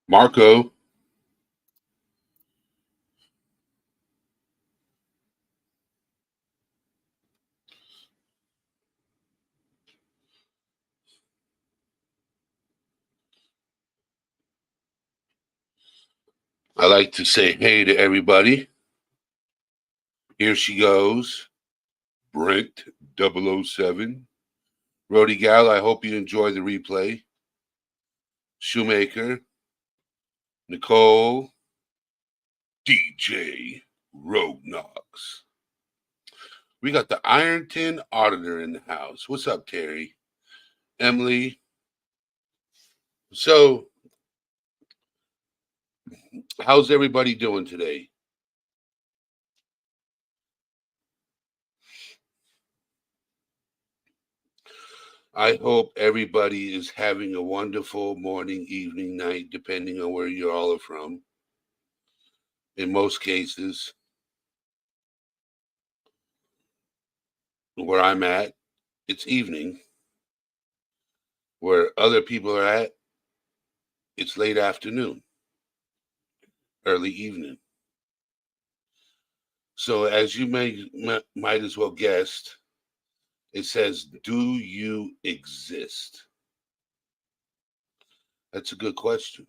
Marco, I like to say hey to everybody. Here she goes, Brent 007. Rody Gal, I hope you enjoy the replay. Shoemaker, Nicole, DJ, Rogue Knox. We got the Ironton Auditor in the house. What's up, Terry? Emily. So, how's everybody doing today? I hope everybody is having a wonderful morning, evening, night, depending on where you all are from. In most cases, where I'm at, it's evening. Where other people are at, it's late afternoon, early evening. So, as you might as well guessed, it says, "Do you exist?" That's a good question.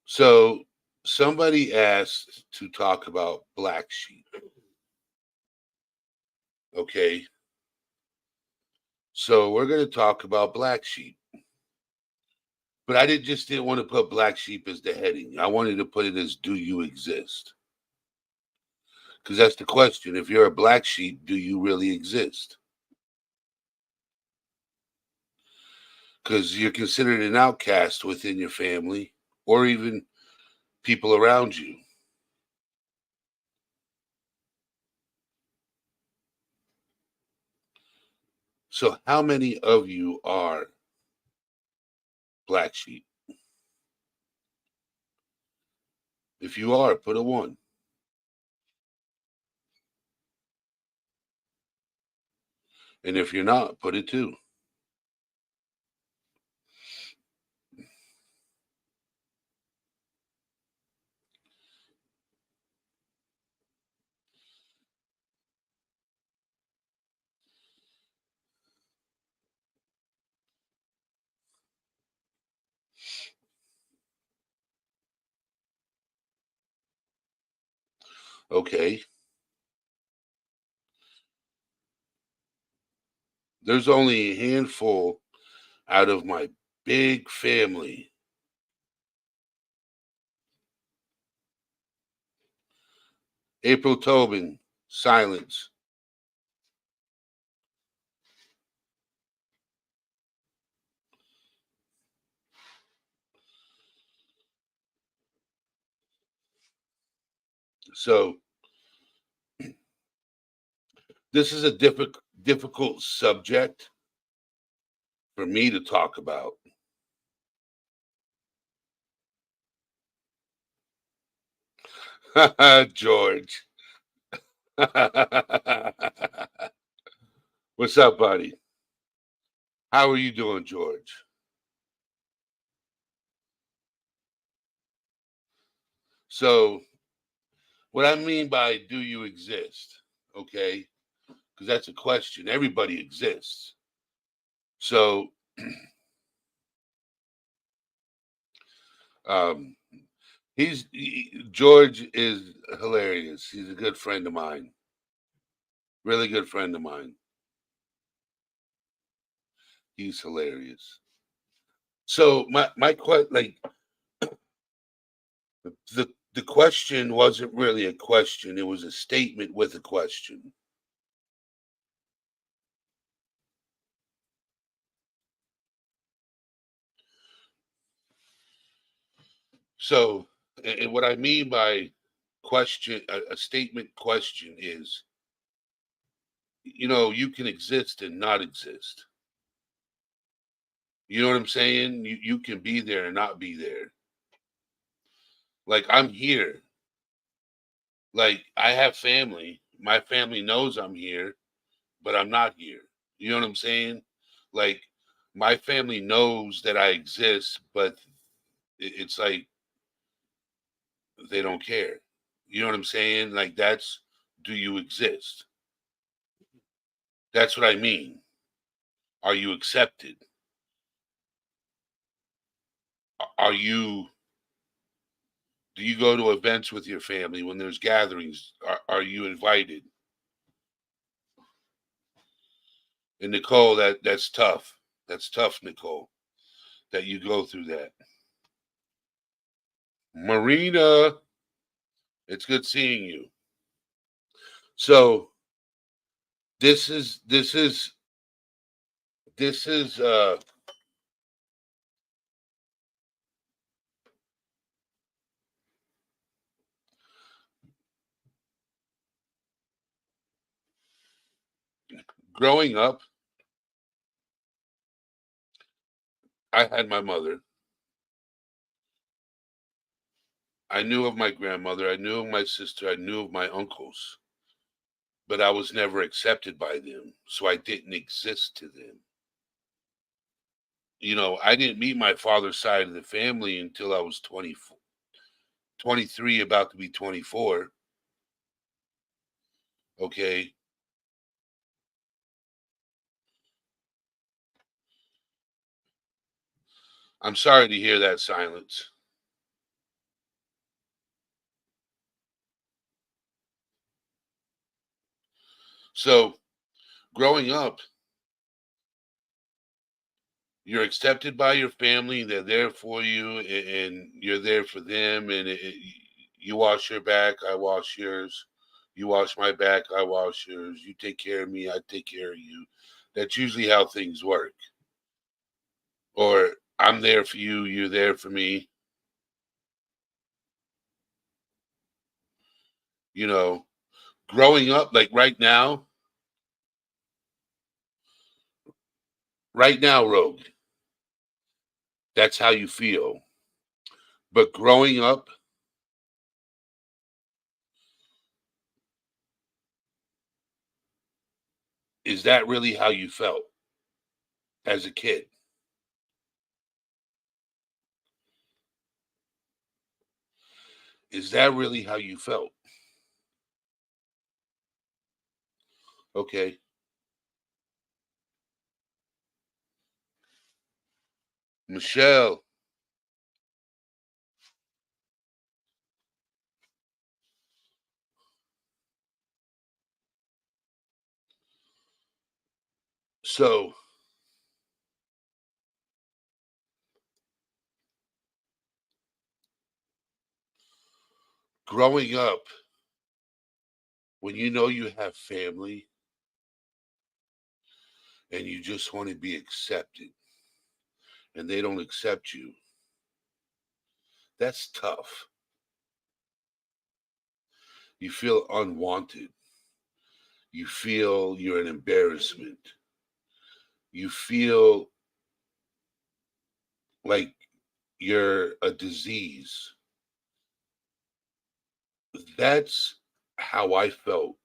So, somebody asked to talk about black sheep. Okay. So, we're going to talk about black sheep. But I didn't want to put black sheep as the heading. I wanted to put it as "Do you exist?" Because that's the question. If you're a black sheep, do you really exist? Because you're considered an outcast within your family or even people around you. So, how many of you are black sheep? If you are, put a one. And if you're not, put a two. Okay. There's only a handful out of my big family. April Tobin, silence. So, this is a difficult subject for me to talk about. George. What's up, buddy? How are you doing, George? So, what I mean by "do you exist?" Okay, because that's a question. Everybody exists. So, um, George is hilarious. He's a good friend of mine. Really good friend of mine. He's hilarious. So my question, like the question wasn't really a question. It was a statement with a question. So, and what I mean by question, a statement question is, you can exist and not exist. You know what I'm saying? You can be there and not be there. Like, I'm here. Like, I have family, my family knows I'm here, but I'm not here. You know what I'm saying? Like, my family knows that I exist, but it's like they don't care. You know what I'm saying? Like, that's, do you exist? That's what I mean. Are you accepted? Are you, do you go to events with your family when there's gatherings? Are you invited? And Nicole, that's tough. That's tough, Nicole, that you go through that. Marina, it's good seeing you. So this is growing up. I had my mother. I knew of my grandmother. I knew of my sister. I knew of my uncles, but I was never accepted by them, so I didn't exist to them. You know, I didn't meet my father's side of the family until I was 24, 23, about to be 24. Okay. I'm sorry to hear that silence. So, growing up, you're accepted by your family. They're there for you, and you're there for them. And you wash your back, I wash yours. You wash my back, I wash yours. You take care of me, I take care of you. That's usually how things work. Or I'm there for you, you're there for me. You know, growing up, like right now, Rogue, that's how you feel. But growing up, is that really how you felt as a kid? Is that really how you felt? Okay. Michelle. So, growing up, when you know you have family and you just want to be accepted and they don't accept you, that's tough. You feel unwanted. You feel you're an embarrassment. You feel like you're a disease. That's how I felt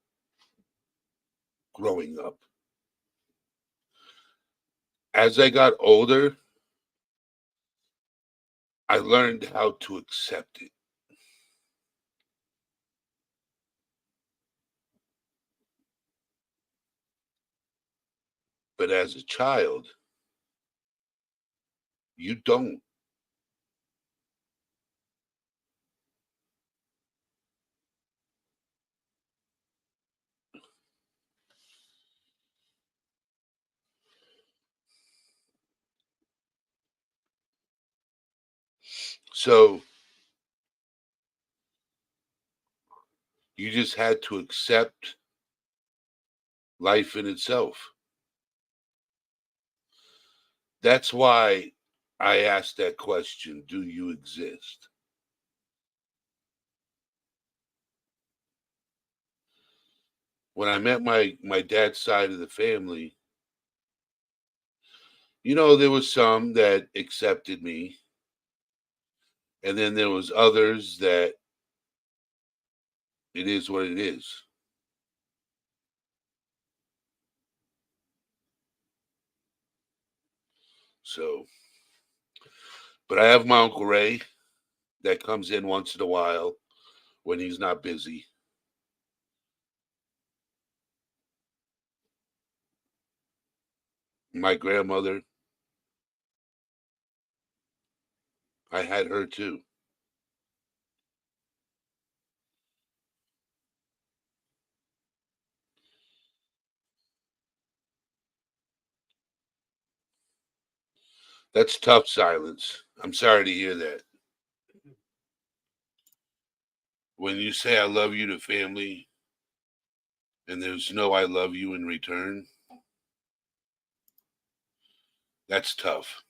growing up. As I got older, I learned how to accept it. But as a child, you don't. So you just had to accept life in itself. That's why I asked that question, do you exist? When I met my dad's side of the family, there was some that accepted me, and then there was others that it is what it is. So, but I have my Uncle Ray that comes in once in a while when he's not busy. My grandmother, I had her too. That's tough silence. I'm sorry to hear that. When you say I love you to family and there's no I love you in return, that's tough.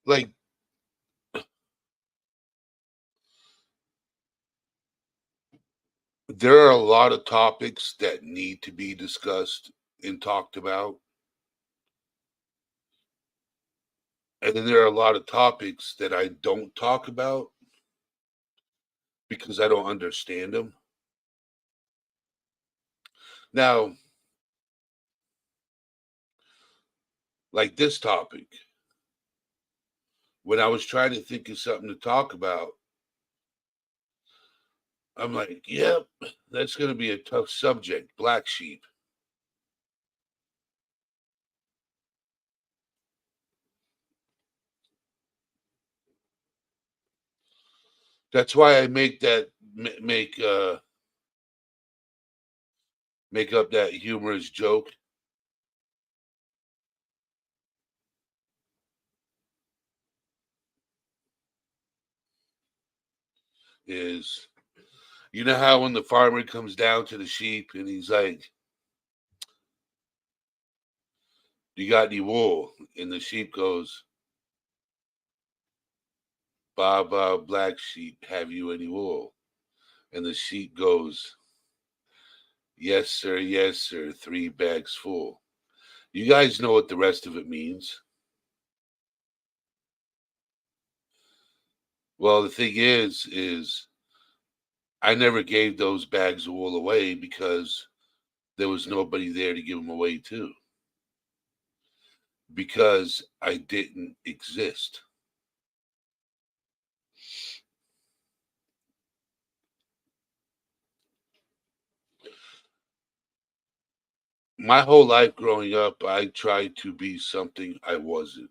Like, there are a lot of topics that need to be discussed and talked about. And then there are a lot of topics that I don't talk about because I don't understand them. Now, like this topic, when I was trying to think of something to talk about, I'm like, yep, that's going to be a tough subject, black sheep. That's why I make that make up that humorous joke. Is, you know how when the farmer comes down to the sheep and he's like, "You got any wool?" And the sheep goes, "Ba ba, black sheep, have you any wool?" And the sheep goes, yes sir, 3 bags full." You guys know what the rest of it means. Well, the thing is I never gave those bags of wool away because there was nobody there to give them away to, because I didn't exist. My whole life growing up, I tried to be something I wasn't.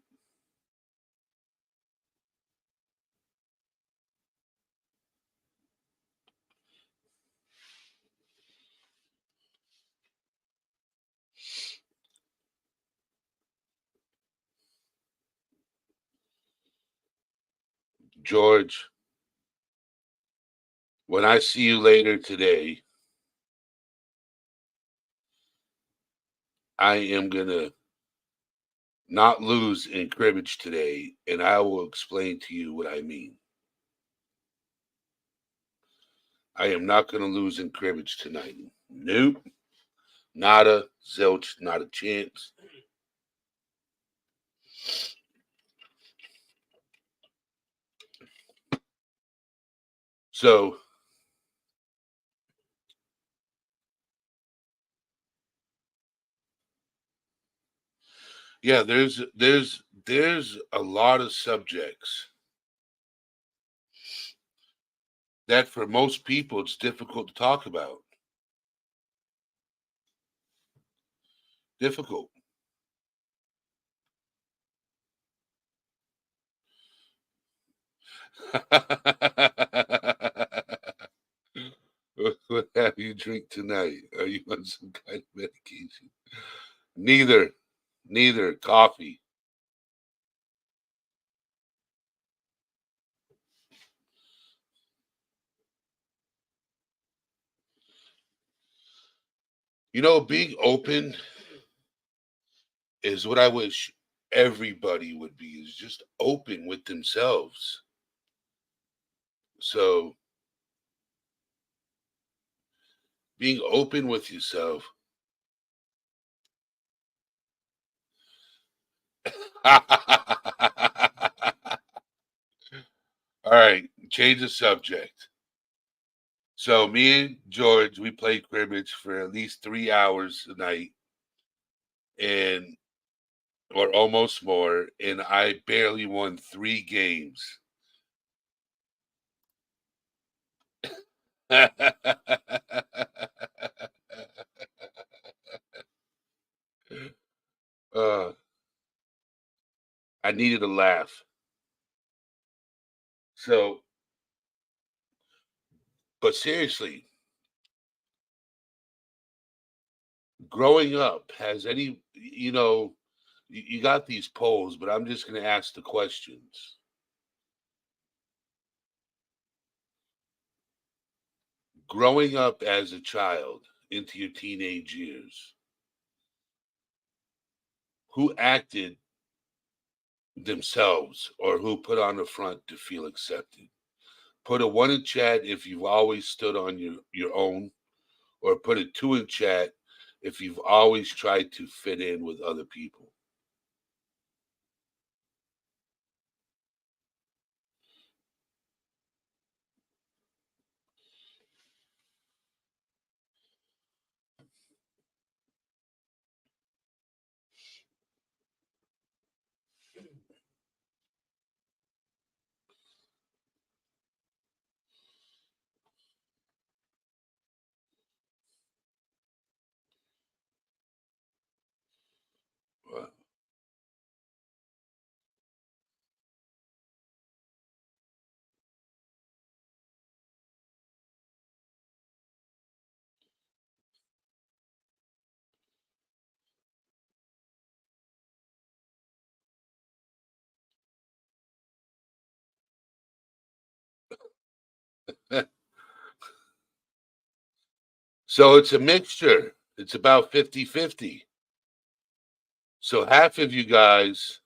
George, when I see you later today, I am going to not lose in cribbage today, and I will explain to you what I mean. I am not going to lose in cribbage tonight. Nope. Nada, zilch, not a chance. So, yeah, there's a lot of subjects that for most people it's difficult to talk about. Difficult. What have you drink tonight? Are you on some kind of medication? Neither. Neither. Coffee. You know, being open is what I wish everybody would be, is just open with themselves. So being open with yourself. All right. change the subject. So me and George, we play cribbage for at least 3 hours a night, and or almost more, and I barely won 3 games. uh, I needed a laugh. So, but seriously, growing up, has any, you got these polls, but I'm just going to ask the questions. Growing up as a child into your teenage years, who acted themselves or who put on the front to feel accepted? Put a 1 in chat if you've always stood on your own, or put a 2 in chat if you've always tried to fit in with other people. So it's a mixture. It's about 50-50. So half of you guys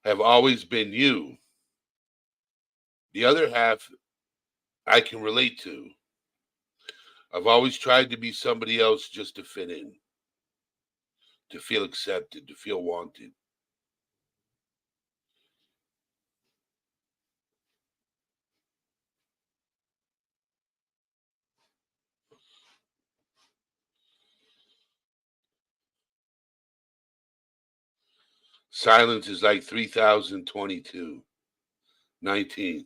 have always been you. The other half I can relate to. I've always tried to be somebody else just to fit in, to feel accepted, to feel wanted. Silence is like 3022, 19.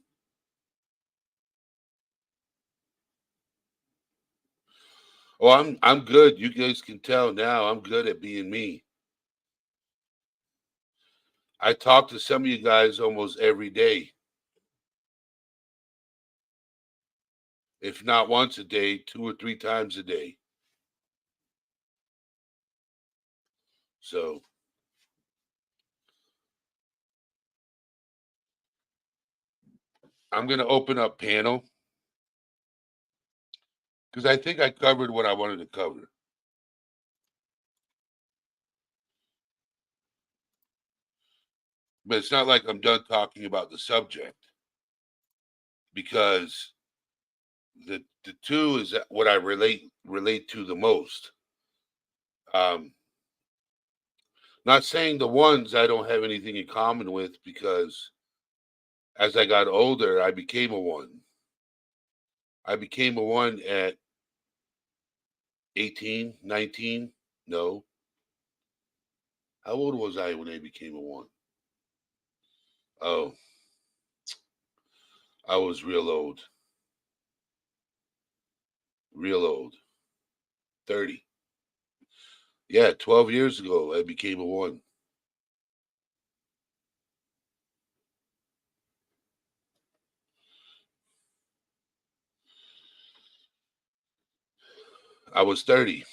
Oh, I'm good. You guys can tell now I'm good at being me. I talk to some of you guys almost every day. If not once a day, 2 or 3 times a day. So I'm going to open up panel because I think I covered what I wanted to cover. But it's not like I'm done talking about the subject, because the two is what I relate to the most. Um, Not saying the ones I don't have anything in common with, because as I got older, I became a one. I became a one at 18, 19. No. How old was I when I became a one? Oh, I was real old. Real old. 30. Yeah, 12 years ago, I became a one. I was 30.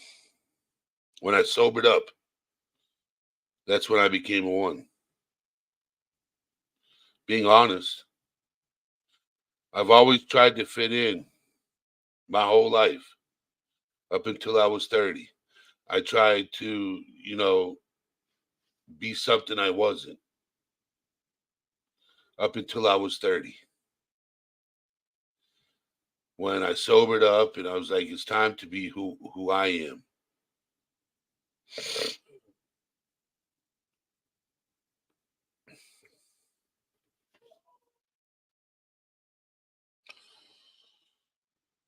When I sobered up, that's when I became a one. Being honest, I've always tried to fit in my whole life up until I was 30. I tried to, be something I wasn't up until I was 30. When I sobered up and I was like, it's time to be who I am.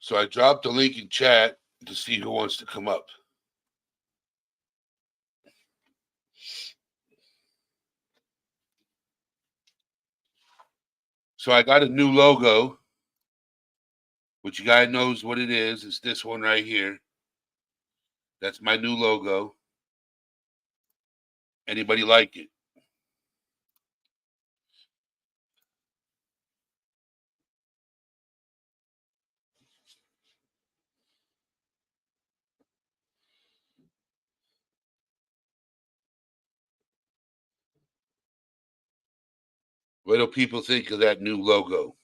So I dropped the link in chat to see who wants to come up. So I got a new logo, which you guys knows what it is. It's this one right here. That's my new logo. Anybody like it? What do people think of that new logo?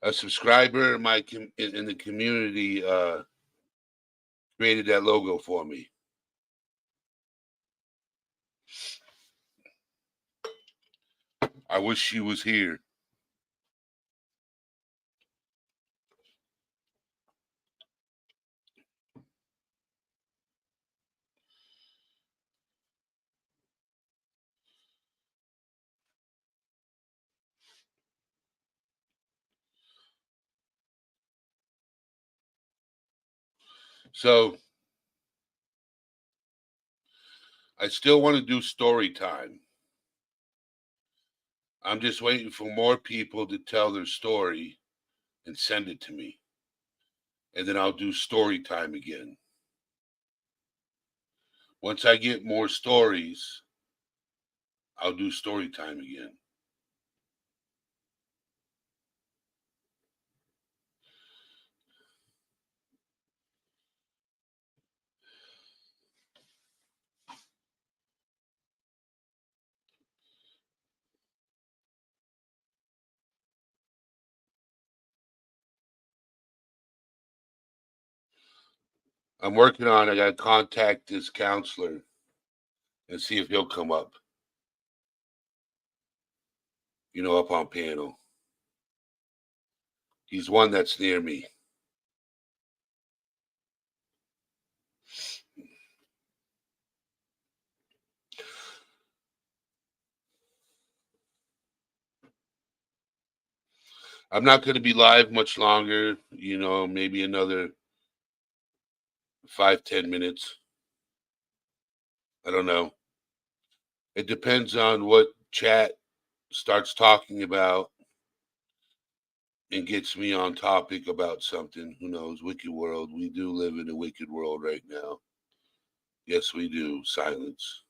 A subscriber in in the community created that logo for me. I wish she was here. So I still want to do story time. I'm just waiting for more people to tell their story and send it to me. And then I'll do story time again. Once I get more stories, I'll do story time again. I'm working on, I got to contact this counselor and see if he'll come up, up on panel. He's one that's near me. I'm not going to be live much longer, maybe another 5-10 minutes. I don't know. It depends on what chat starts talking about and gets me on topic about something. Who knows? Wicked world. We do live in a wicked world right now. Yes, we do. Silence.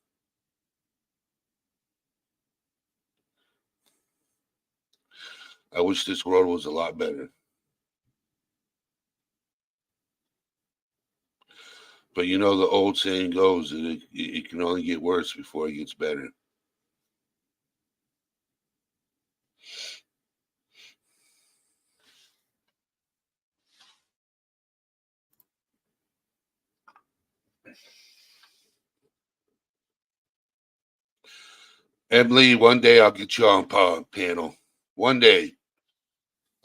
I wish this world was a lot better. But the old saying goes that it can only get worse before it gets better. Emily, one day I'll get you on panel. One day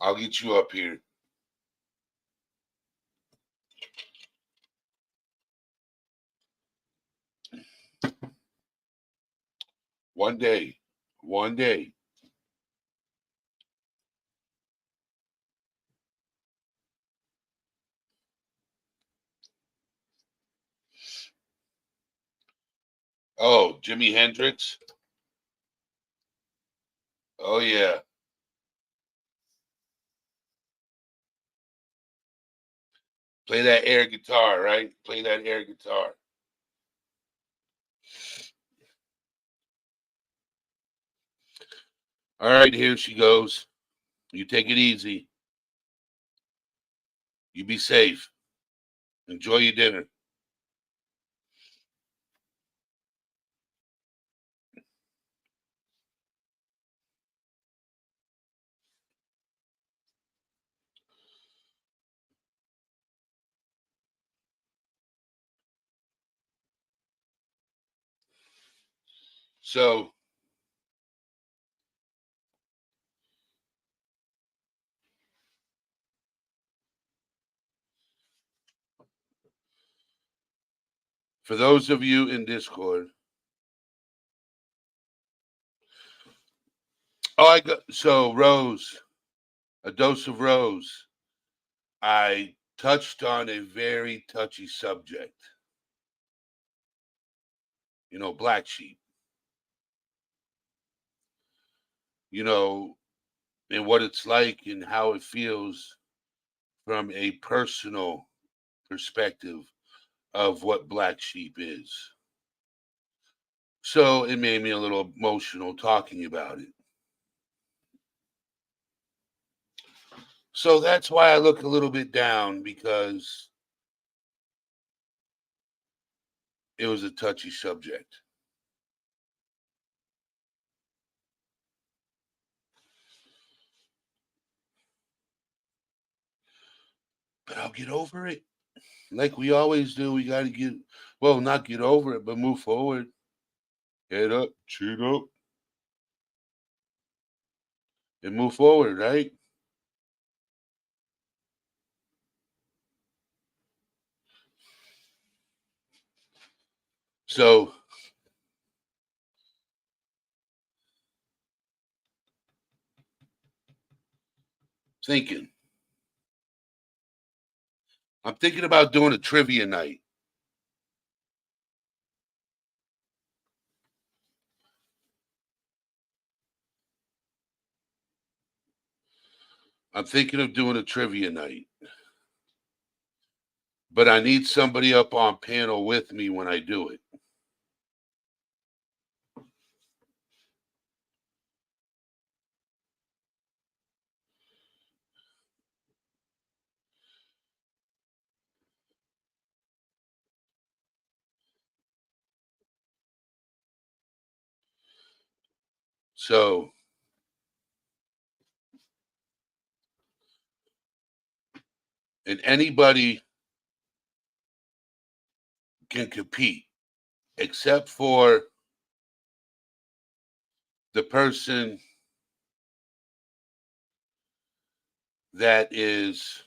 I'll get you up here. One day. One day. Oh, Jimi Hendrix. Oh, yeah. Play that air guitar, right? Play that air guitar. All right, here she goes. You take it easy. You be safe. Enjoy your dinner. So, For those of you in Discord, I got so Rose, a dose of Rose. I touched on a very touchy subject. Black sheep. You know, and what it's like and how it feels from a personal perspective of what black sheep is. So it made me a little emotional talking about it. So that's why I look a little bit down, because it was a touchy subject. But I'll get over it. Like we always do, we got to not get over it, but move forward. Head up, chin up, and move forward, right? So, thinking. I'm thinking about doing a trivia night. I'm thinking of doing a trivia night. But I need somebody up on panel with me when I do it. So, and anybody can compete except for the person that is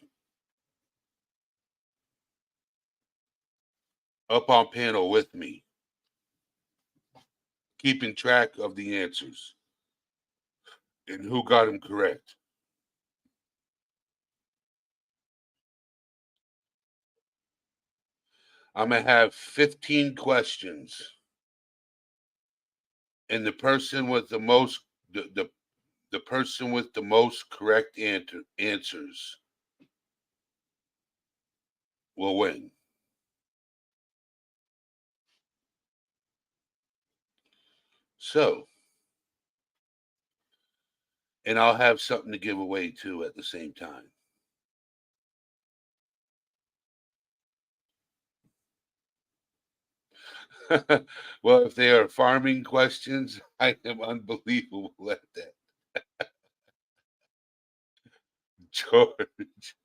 up on panel with me, keeping track of the answers and who got them correct. I'm going to have 15 questions. And the person with the most the person with the most correct answers will win. So, and I'll have something to give away too at the same time. Well, if they are farming questions, I am unbelievable at that. George.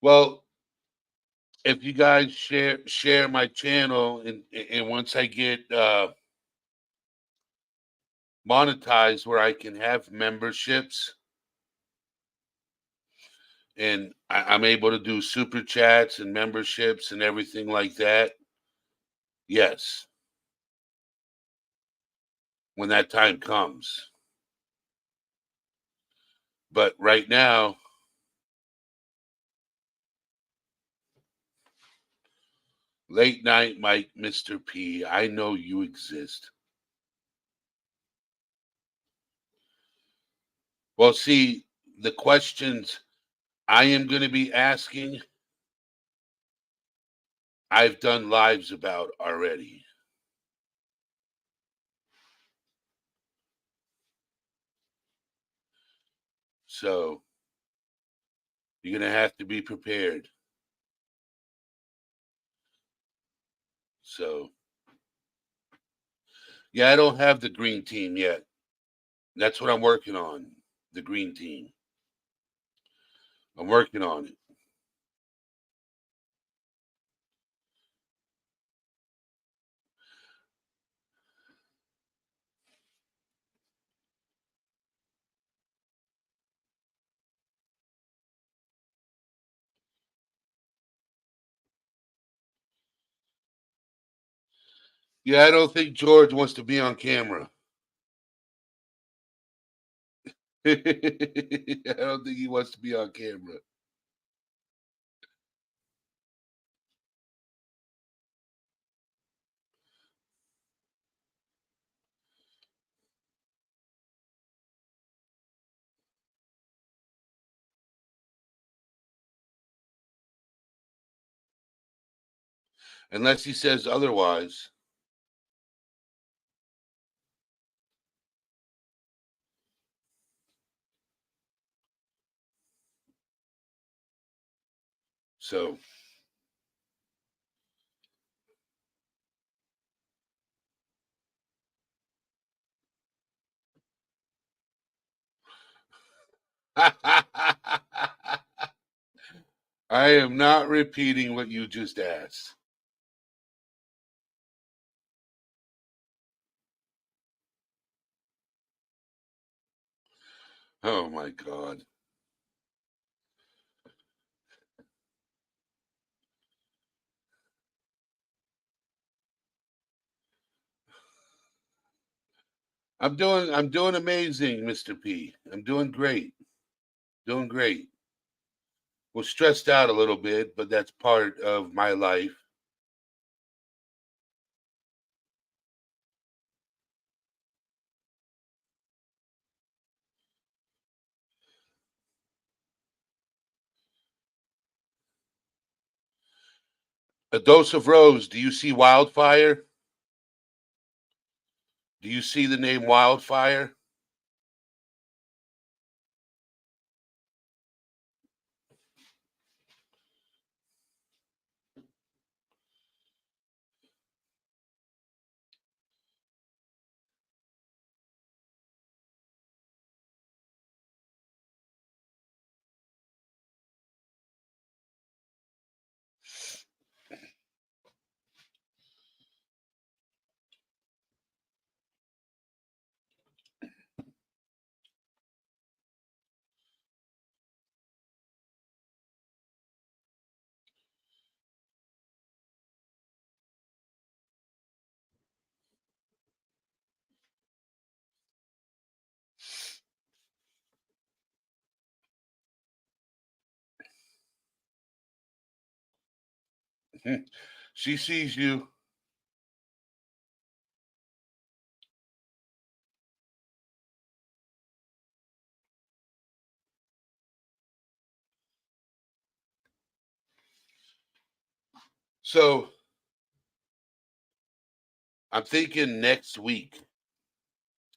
Well, if you guys share my channel, and once I get monetized where I can have memberships, and I'm able to do super chats and memberships and everything like that, yes, when that time comes. But right now, late night Mike, Mr. P, I know you exist. Well, see, the questions I am going to be asking, I've done lives about already. So you're going to have to be prepared. So, yeah, I don't have the green team yet. That's what I'm working on, the green team. I'm working on it. Yeah, I don't think George wants to be on camera. I don't think he wants to be on camera. Unless he says otherwise. So I am not repeating what you just asked. Oh my God. I'm doing amazing, Mr. P. I'm doing great. Doing great. Was stressed out a little bit, but that's part of my life. A dose of rose. Do you see wildfire? Do you see the name wildfire? She sees you. So I'm thinking next week,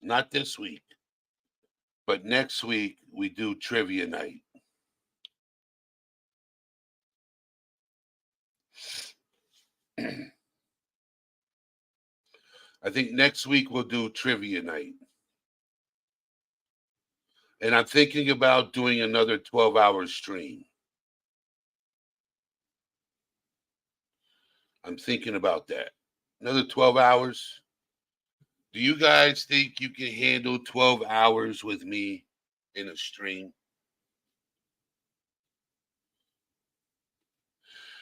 not this week, but next week we do trivia night. I think next week we'll do trivia night. And I'm thinking about doing another 12-hour stream. I'm thinking about that. Another 12 hours. Do you guys think you can handle 12 hours with me in a stream?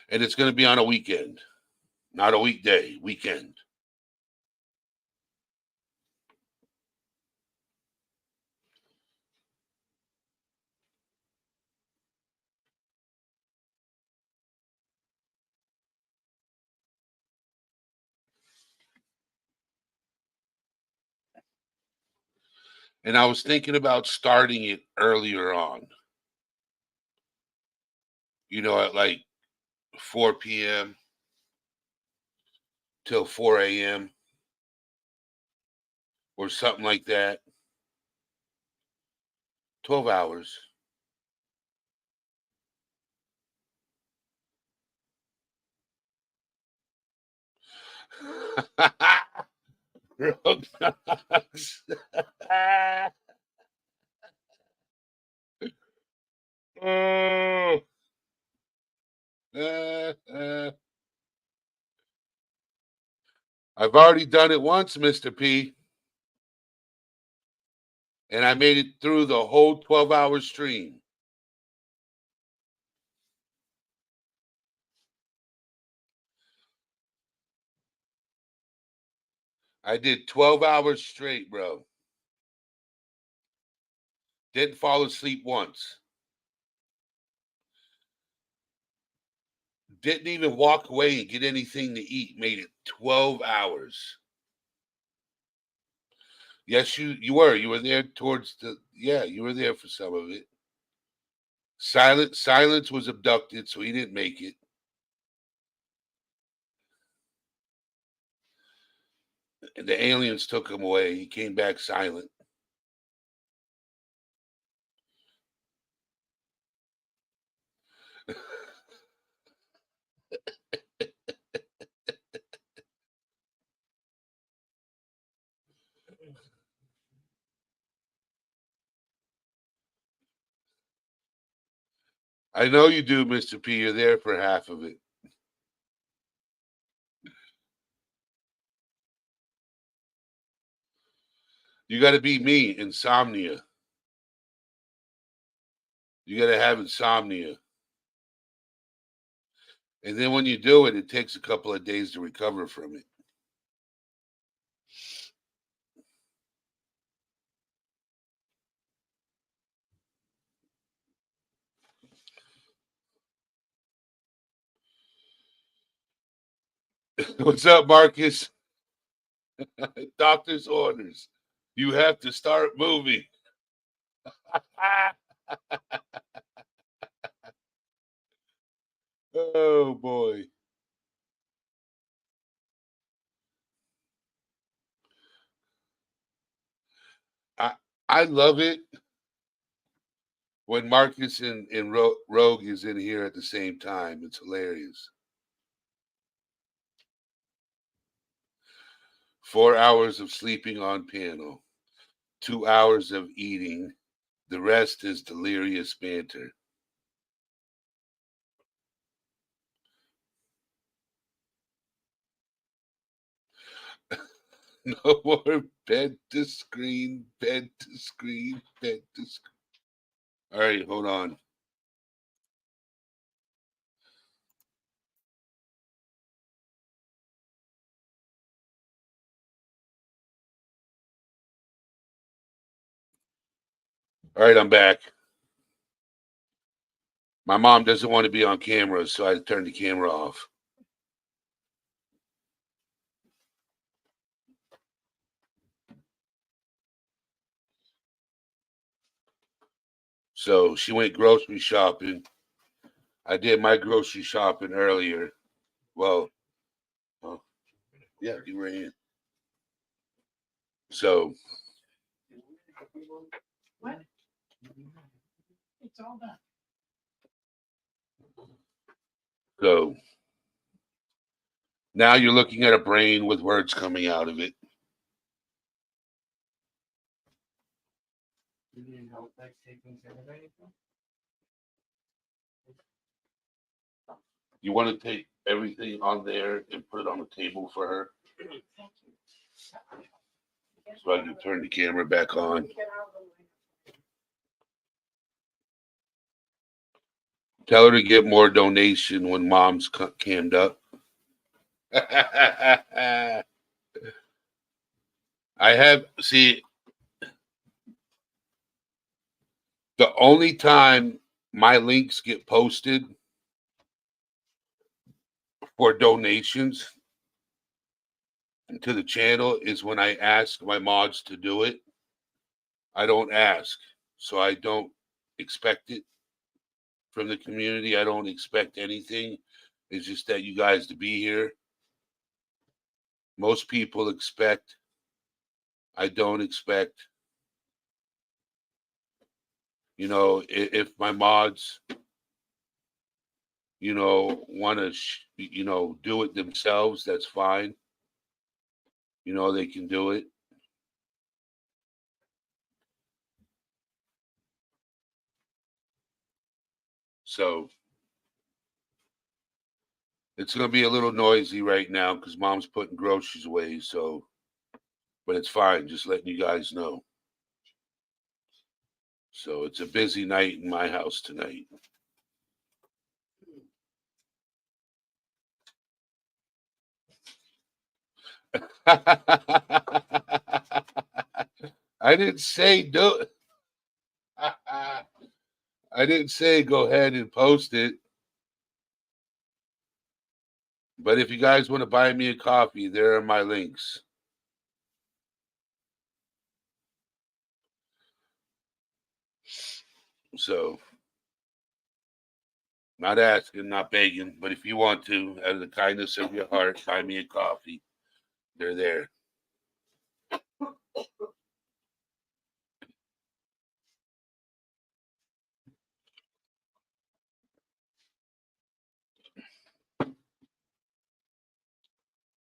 And it's going to be on a weekend, not a weekday, weekend. And I was thinking about starting it earlier on, at like 4 p.m. till 4 a.m. or something like that. 12 hours. Oh, I've already done it once, Mr. P, and I made it through the whole 12-hour stream. I did 12 hours straight, bro. Didn't fall asleep once. Didn't even walk away and get anything to eat. Made it 12 hours. Yes, you were. You were there towards the you were there for some of it. Silence was abducted, so he didn't make it. And the aliens took him away. He came back silent. I know you do, Mr. P. You're there for half of it. You got to be me, insomnia. You got to have insomnia. And then when you do it, it takes a couple of days to recover from it. What's up, Marcus? Doctor's orders. You have to start moving. Oh boy. I love it when Marcus and Rogue is in here at the same time. It's hilarious. 4 hours of sleeping on panel, 2 hours of eating. The rest is delirious banter. No more bed to screen, bed to screen, bed to screen. All right, hold on. All right, I'm back. My mom doesn't want to be on camera, so I turned the camera off. So she went grocery shopping. I did my grocery shopping earlier. Well, yeah, you were in. So, what? It's all done. So now you're looking at a brain with words coming out of it. You need help taking care of anything? You want to take everything on there and put it on the table for her? Thank you. So I can turn the camera back on. Tell her to get more donation when mom's cammed up. I have, see, the only time my links get posted for donations to the channel is when I ask my mods to do it. I don't ask, so I don't expect it from the community. I don't expect anything. It's just that you guys to be here. Most people expect. I don't expect. You know, if my mods, you know, want to, you know, do it themselves, that's fine. You know, they can do it. So it's going to be a little noisy right now because mom's putting groceries away. So, but it's fine. Just letting you guys know. So it's a busy night in my house tonight. I didn't say do it. I didn't say go ahead and post it. But if you guys want to buy me a coffee, there are my links. So, not asking, not begging, but if you want to, out of the kindness of your heart, buy me a coffee. They're there.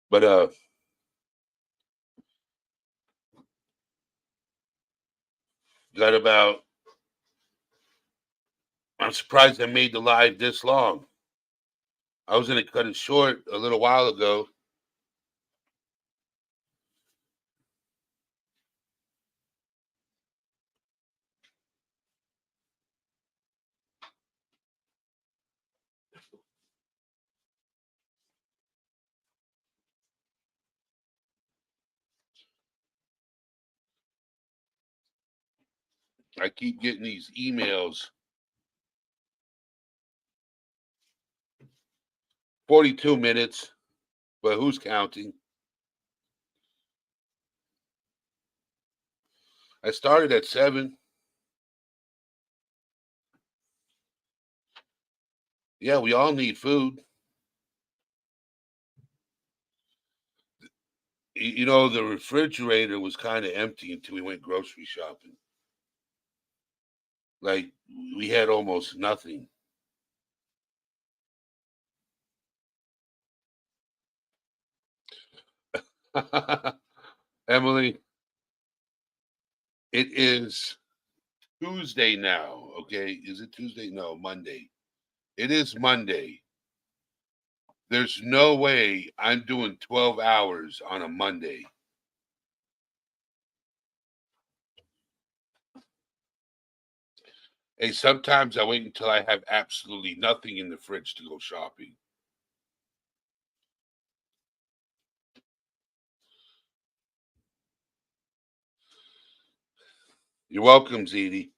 But got about. I'm surprised I made the live this long. I was gonna cut it short a little while ago. I keep getting these emails. 42 minutes, but who's counting? I started at 7. Yeah, we all need food. You know, the refrigerator was kind of empty until we went grocery shopping. Like, we had almost nothing. Emily, it is Tuesday now. Okay. Is it Tuesday? No, Monday. It is Monday. There's no way I'm doing 12 hours on a Monday. Hey, sometimes I wait until I have absolutely nothing in the fridge to go shopping. You're welcome, Zeddy.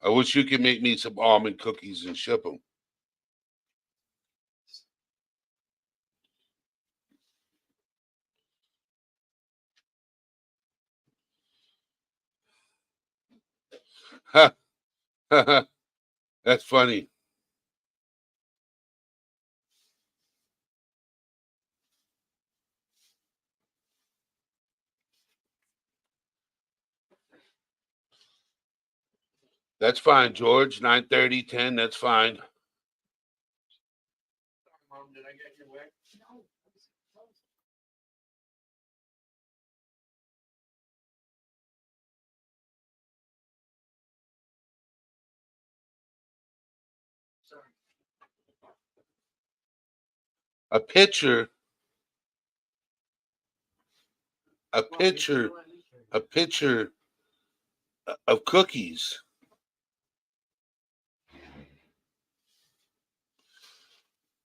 I wish you could make me some almond cookies and ship them. That's funny. That's fine, George. 9:30, 10. That's fine. Mom, did I get your way? No. Sorry. A picture, a picture, a picture of cookies.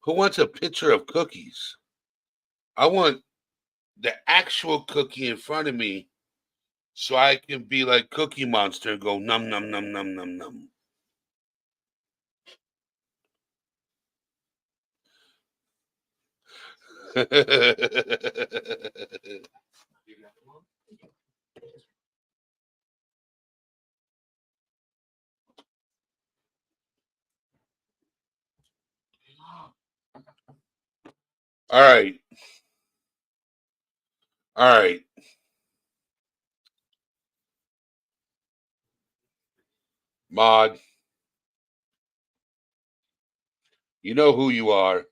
Who wants a picture of cookies? I want the actual cookie in front of me so I can be like Cookie Monster and go num num num num num num. All right. All right. Mod, you know who you are.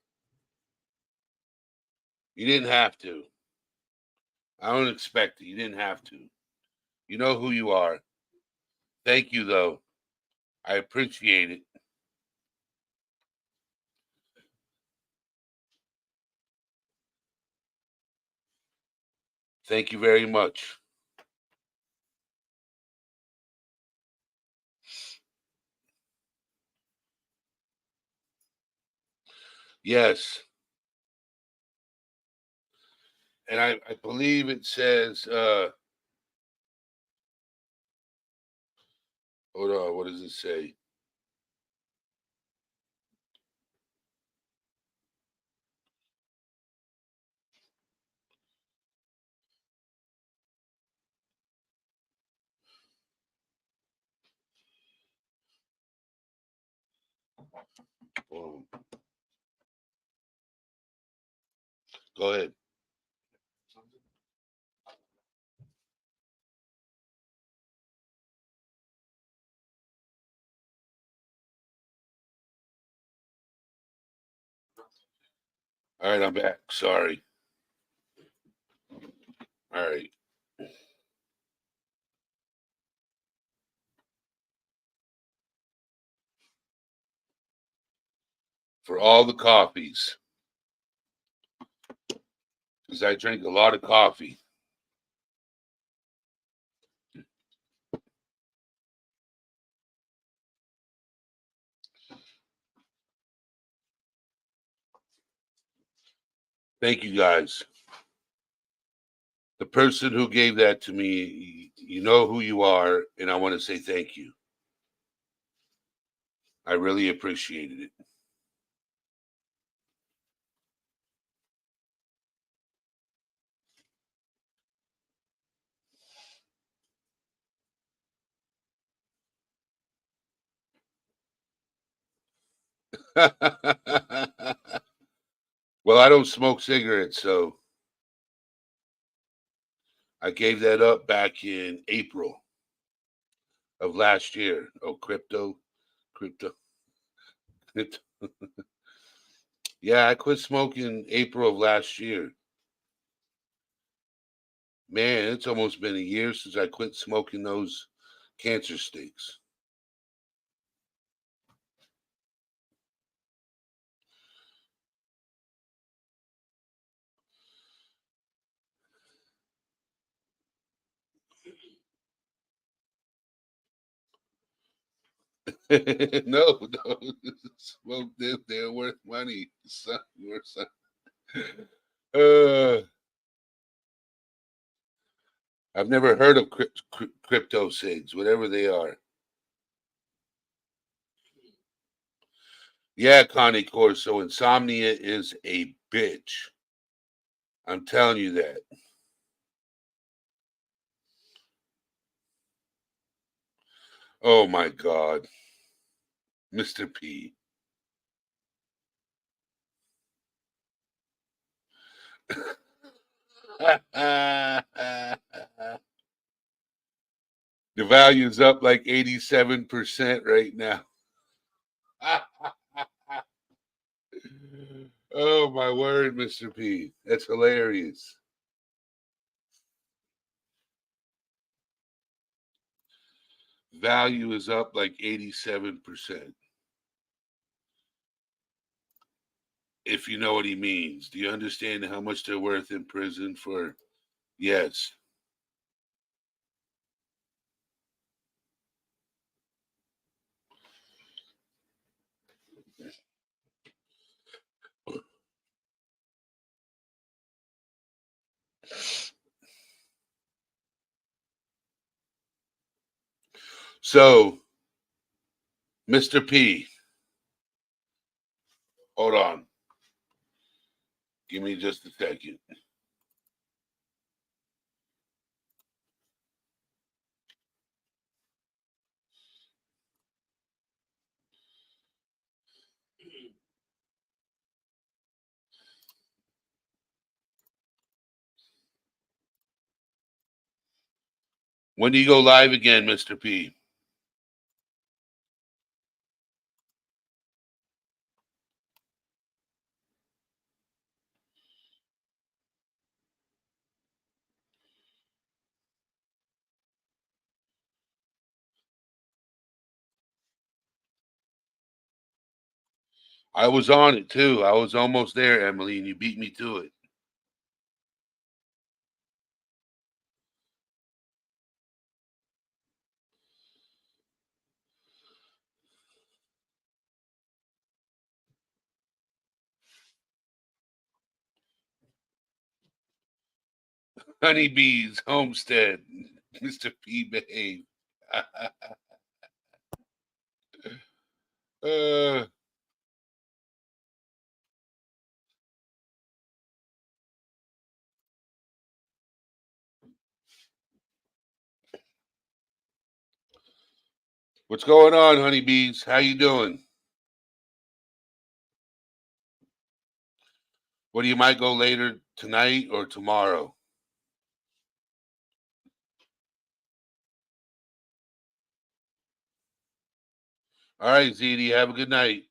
You didn't have to. I don't expect it. You didn't have to. You know who you are. Thank you, though. I appreciate it. Thank you very much. Yes. And I believe it says, hold on, what does it say? Boom. Go ahead. All right, I'm back. Sorry. All right. For all the coffees, because I drink a lot of coffee. Thank you guys. The person who gave that to me, you know who you are, and I want to say thank you. I really appreciated it. Well, I don't smoke cigarettes, so I gave that up back in April of last year. Oh, crypto. Yeah, I quit smoking April of last year. Man, it's almost been a year since I quit smoking those cancer sticks. No, no, smoke them. They're worth money. Son, uh, I've never heard of crypto cigs, whatever they are. Yeah, Connie Corso, insomnia is a bitch. I'm telling you that. Oh my God, Mr. P. The value's up like 87% right now. Oh my word, Mr. P. That's hilarious. Value is up like 87%. If you know what he means. Do you understand how much they're worth in prison for? Yes. So, Mr. P, hold on. Give me just a second. When do you go live again, Mr. P? I was on it too. I was almost there, Emily, and you beat me to it. Honeybees, Homestead, Mr. P behave. uh, what's going on, honeybees? How you doing? What do you might go later tonight or tomorrow? All right, ZD, have a good night.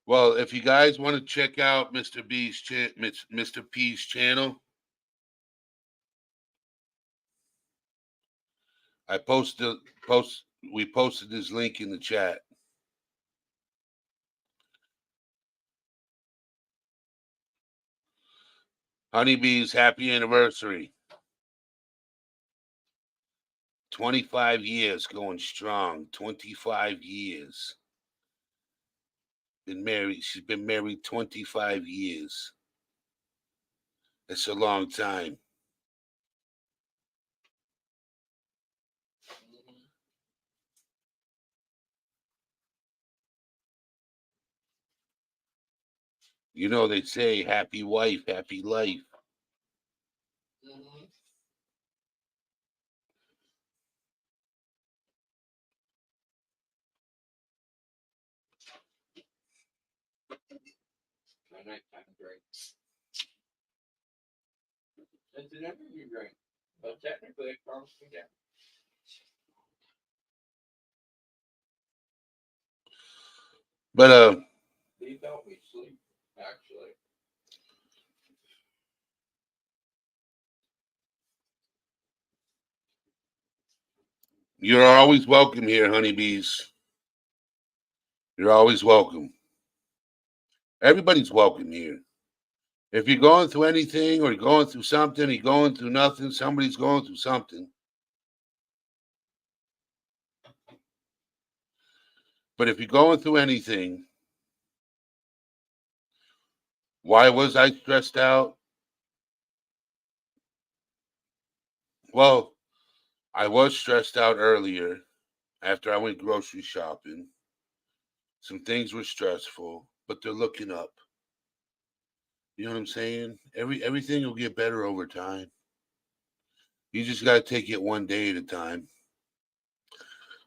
Well, if you guys want to check out Mr. Mr. P's channel, I we posted his link in the chat. Honeybees, happy anniversary. 25 years going strong. 25 years. Been married. She's been married 25 years. That's a long time. You know, they say happy wife, happy life. Mm-hmm. My nighttime drink. It's an energy drink, but technically it calms me down. But These help me sleep, actually. you're always welcome here, honeybees. You're always welcome. Everybody's welcome here. If you're going through anything or you're going through something, you're going through nothing, somebody's going through something. But if you're going through anything, why was I stressed out? Well, I was stressed out earlier after I went grocery shopping. Some things were stressful, but they're looking up. You know what I'm saying? Everything will get better over time. You just got to take it one day at a time.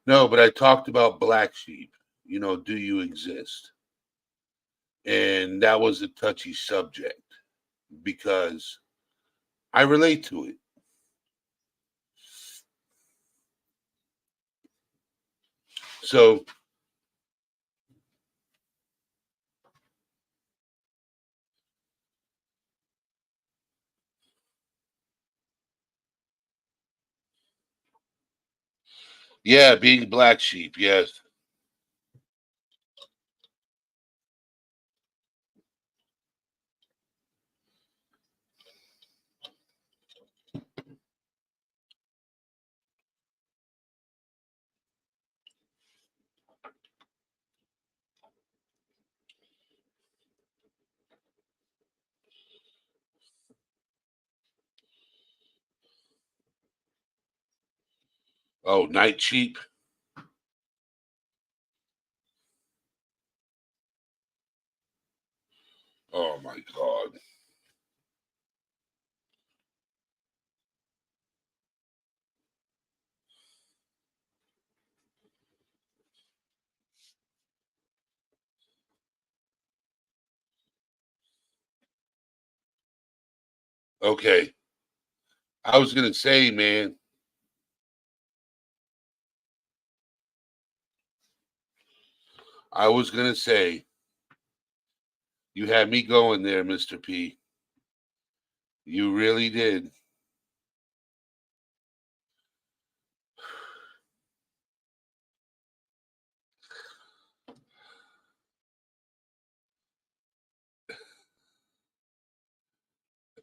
No, but I talked about black sheep. You know, do you exist? And that was a touchy subject because I relate to it. So, yeah, being black sheep, yes. Oh, night sheep. Oh my God. Okay. I was going to say, man, I was going to say, you had me going there, Mr. P. You really did.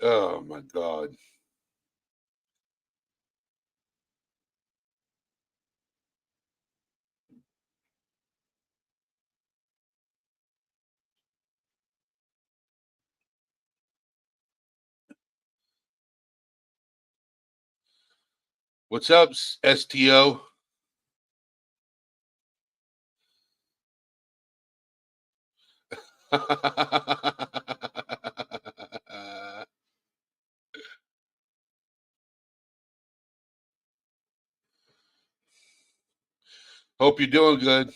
Oh my God. What's up, STO? Hope you're doing good.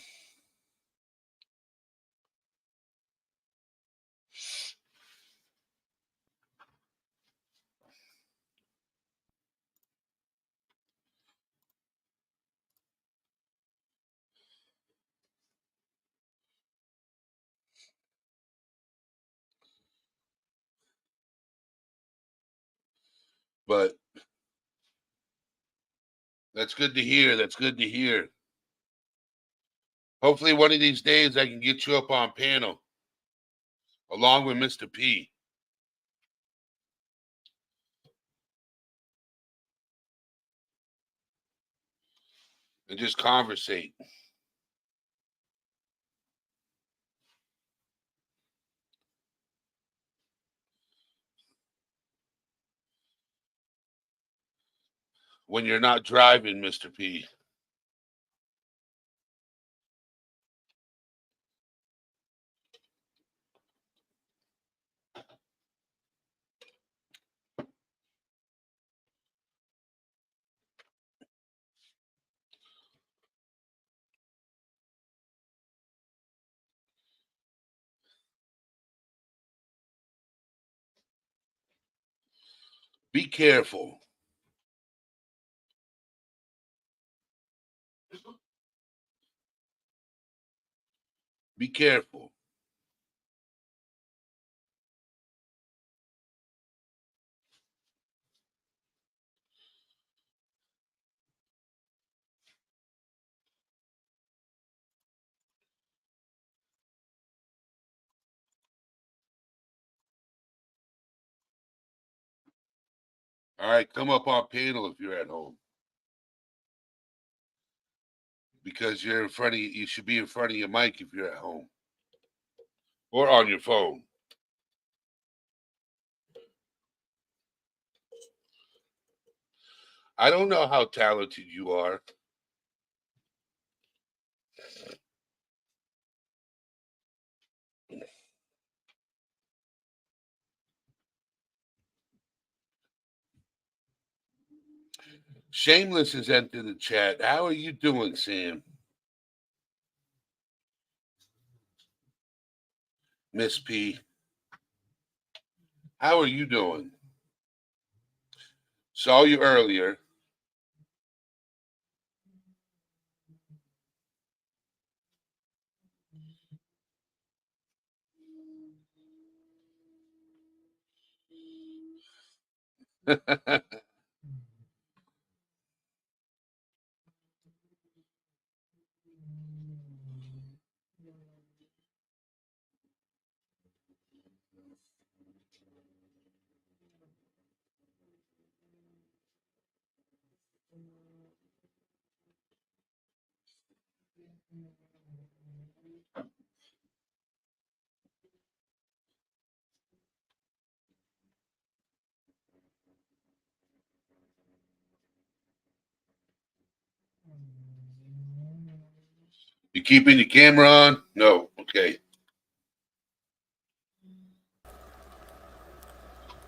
But that's good to hear. That's good to hear. Hopefully, one of these days I can get you up on panel along with Mr. P. And just conversate. When you're not driving, Mr. P. Be careful. Be careful. All right, come up on panel if you're at home. Because you're in front of you should be in front of your mic if you're at home. Or on your phone. I don't know how talented you are. Shameless has entered the chat. How are you doing, Sam? Miss P. How are you doing? Saw you earlier. You keeping your camera on? No. Okay.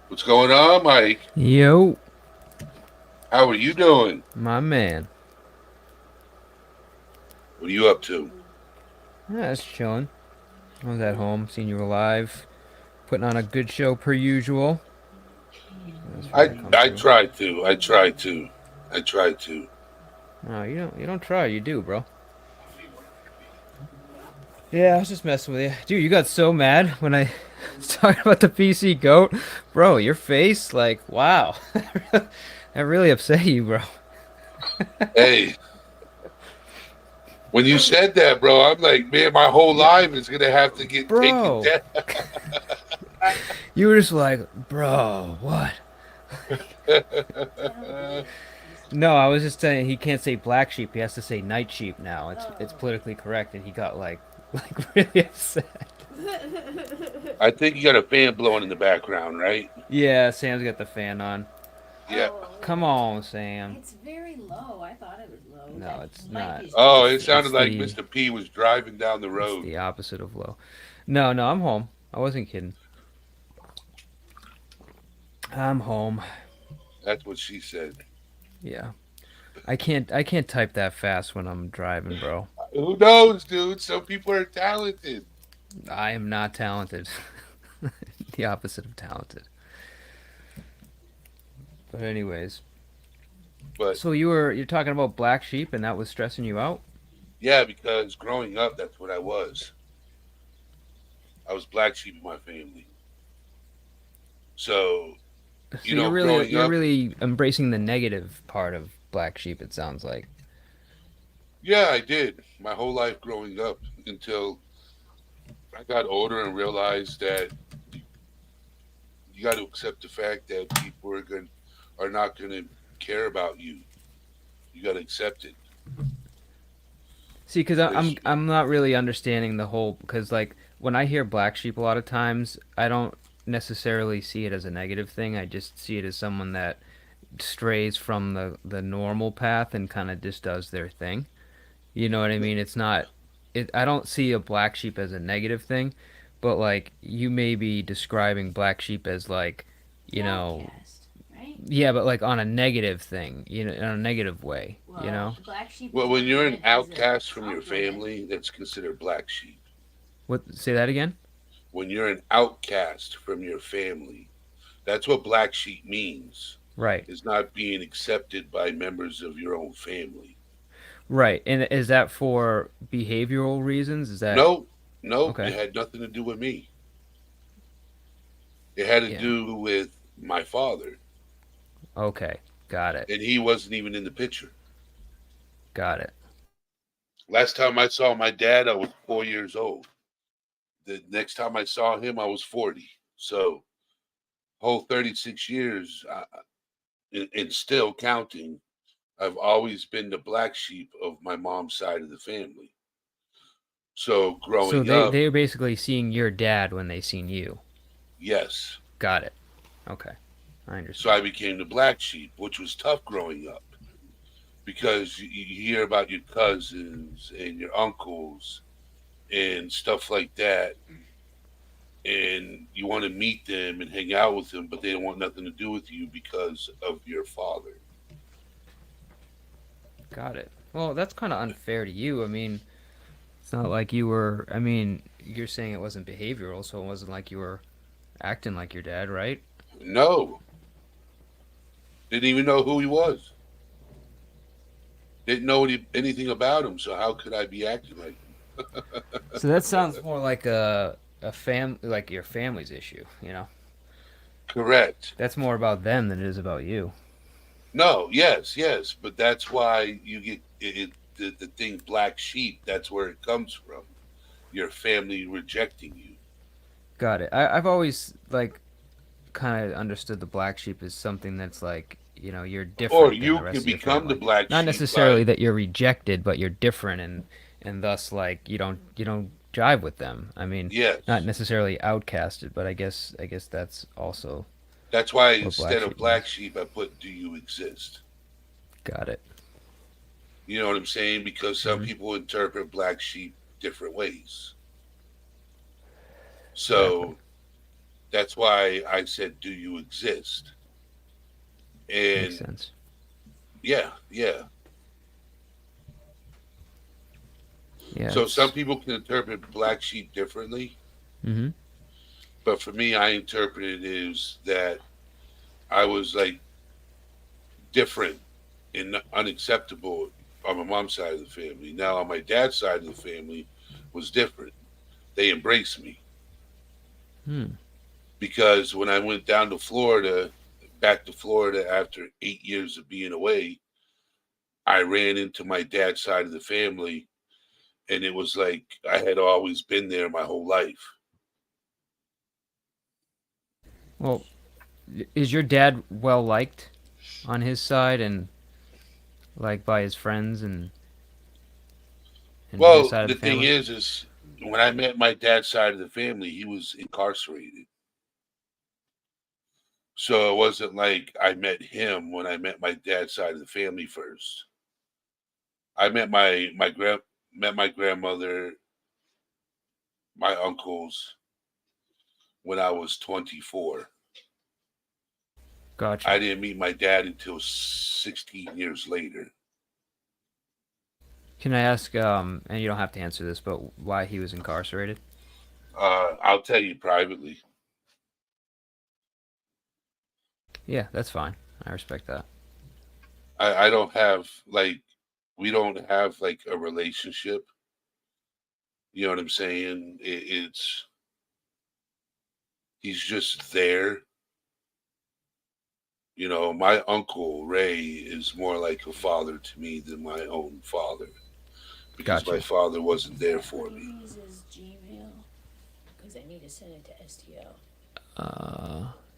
What's going on, Mike? Yo, How are you doing? my man. What are you up to? Yeah, just chilling. I was at home, seeing you were live, putting on a good show per usual. That's what I come I to. try to. I try to. I try to. No, you don't try, you do, bro. Yeah, I was just messing with you. Dude, you got so mad when I was talking about the PC goat. Bro, your face, like, wow. That really upset you, bro. Hey, when you said that, bro, I'm like, man, my whole life is gonna have to get taken Bro. down. You were just like, bro, what? No, I was just saying he can't say black sheep. He has to say night sheep now. It's politically correct, and he got like really upset. I think you got a fan blowing in the background, right? Yeah, Sam's got the fan on. Yeah. Oh, Come on, Sam. it's very low. I thought it was low. No, That it's might not. be Oh, just it It's sounded like the Mr. P was driving down the it's road. the opposite of low. No, no, I'm home. I wasn't kidding. I'm home. That's what she said. Yeah. I can't type that fast when I'm driving, bro. Who knows, dude? Some people are talented. I am not talented. The opposite of talented. But anyways, But so you're talking about black sheep and that was stressing you out? yeah, because growing up, that's what I was. I was black sheep in my family. So, So you're really growing you're up, really embracing the negative part of black sheep, it sounds like. yeah, I did my whole life growing up until I got older and realized that you got to accept the fact that people are not going to care about you. You got to accept it. See, because I'm There's I'm not really understanding the whole because like when I hear black sheep a lot of times, I don't necessarily see it as a negative thing. I just see it as someone that strays from the normal path and kind of just does their thing. You know what I mean? It's not it I don't see a black sheep as a negative thing, but like you may be describing black sheep as like, the you know, outcast, right? yeah, but like on a negative thing, in a negative way, you Well, know? black sheep well, is when you're an meant as a outcast from your compliment. family, that's considered black sheep. What, say that again? When you're an outcast from your family, that's what black sheep means. Right. Is not being accepted by members of your own family. Right. And is that for behavioral reasons? Is that No, no, it okay? had nothing to do with me. It had to Yeah. do with my father, Okay. Got it. and he wasn't even in the picture. Got it. Last time I saw my dad, I was 4 years old. The next time I saw him, I was 40. So, whole 36 years, and still counting, I've always been the black sheep of my mom's side of the family. So, So growing they up, they're basically seeing your dad when they seen you. yes. Got it. Okay. I So I understand. became the black sheep, which was tough growing up because you hear about your cousins and your uncles and stuff like that, and you want to meet them and hang out with them, but they don't want nothing to do with you because of your father. Got it. Well, that's kind of unfair to you. I mean, it's not like you were. I mean, you're saying it wasn't behavioral, so it wasn't like you were acting like your dad, right? No, didn't even know who he was. Didn't know anything about him. So how could I be acting like him? So that sounds more like a fam like your family's issue, you know? Correct. That's more about them than it is about you. No, yes, yes, but that's why you get the thing black sheep. That's where it comes from. Your family rejecting you. Got it. I've always like kind of understood the black sheep as something that's like, you're Or different than the you can rest of your become the family. black Not sheep necessarily by that you're rejected, but you're different and thus like you don't jive with them. I mean, not yes. necessarily outcasted, but I guess that's also That's why what black instead of sheep black means. sheep, I put "Do you exist?" Got it. You know what I'm saying? Because some Hmm. people interpret black sheep different ways. Exactly. So that's why I said, "Do you exist?" Makes And sense. yeah, yeah. Yeah, So some it's people can interpret black sheep differently, hmm but for me, I interpreted it as that I was like different and unacceptable on my mom's side of the family. Now on my dad's side of the family was different. They embraced me hmm. because when I went down to Florida, back to Florida after 8 years of being away, I ran into my dad's side of the family, and it was like I had always been there my whole life. Well, is your dad well liked on his side and like by his friends and his Well, side of the the thing family? is when I met my dad's side of the family, he was incarcerated. So it wasn't like I met him when I met my dad's side of the family first. I met my grandmother, my uncles when I was 24. Gotcha. I didn't meet my dad until 16 years later. Can I ask, and you don't have to answer this, but why he was incarcerated? I'll tell you privately. Yeah, that's fine. I respect that. I don't have like we don't have like a relationship. You know what I'm saying? It's he's just there. You know, my uncle Ray is more like a father to me than my own father because my Gotcha. father wasn't there for me. Honeybees is Gmail because I need to send it to STL.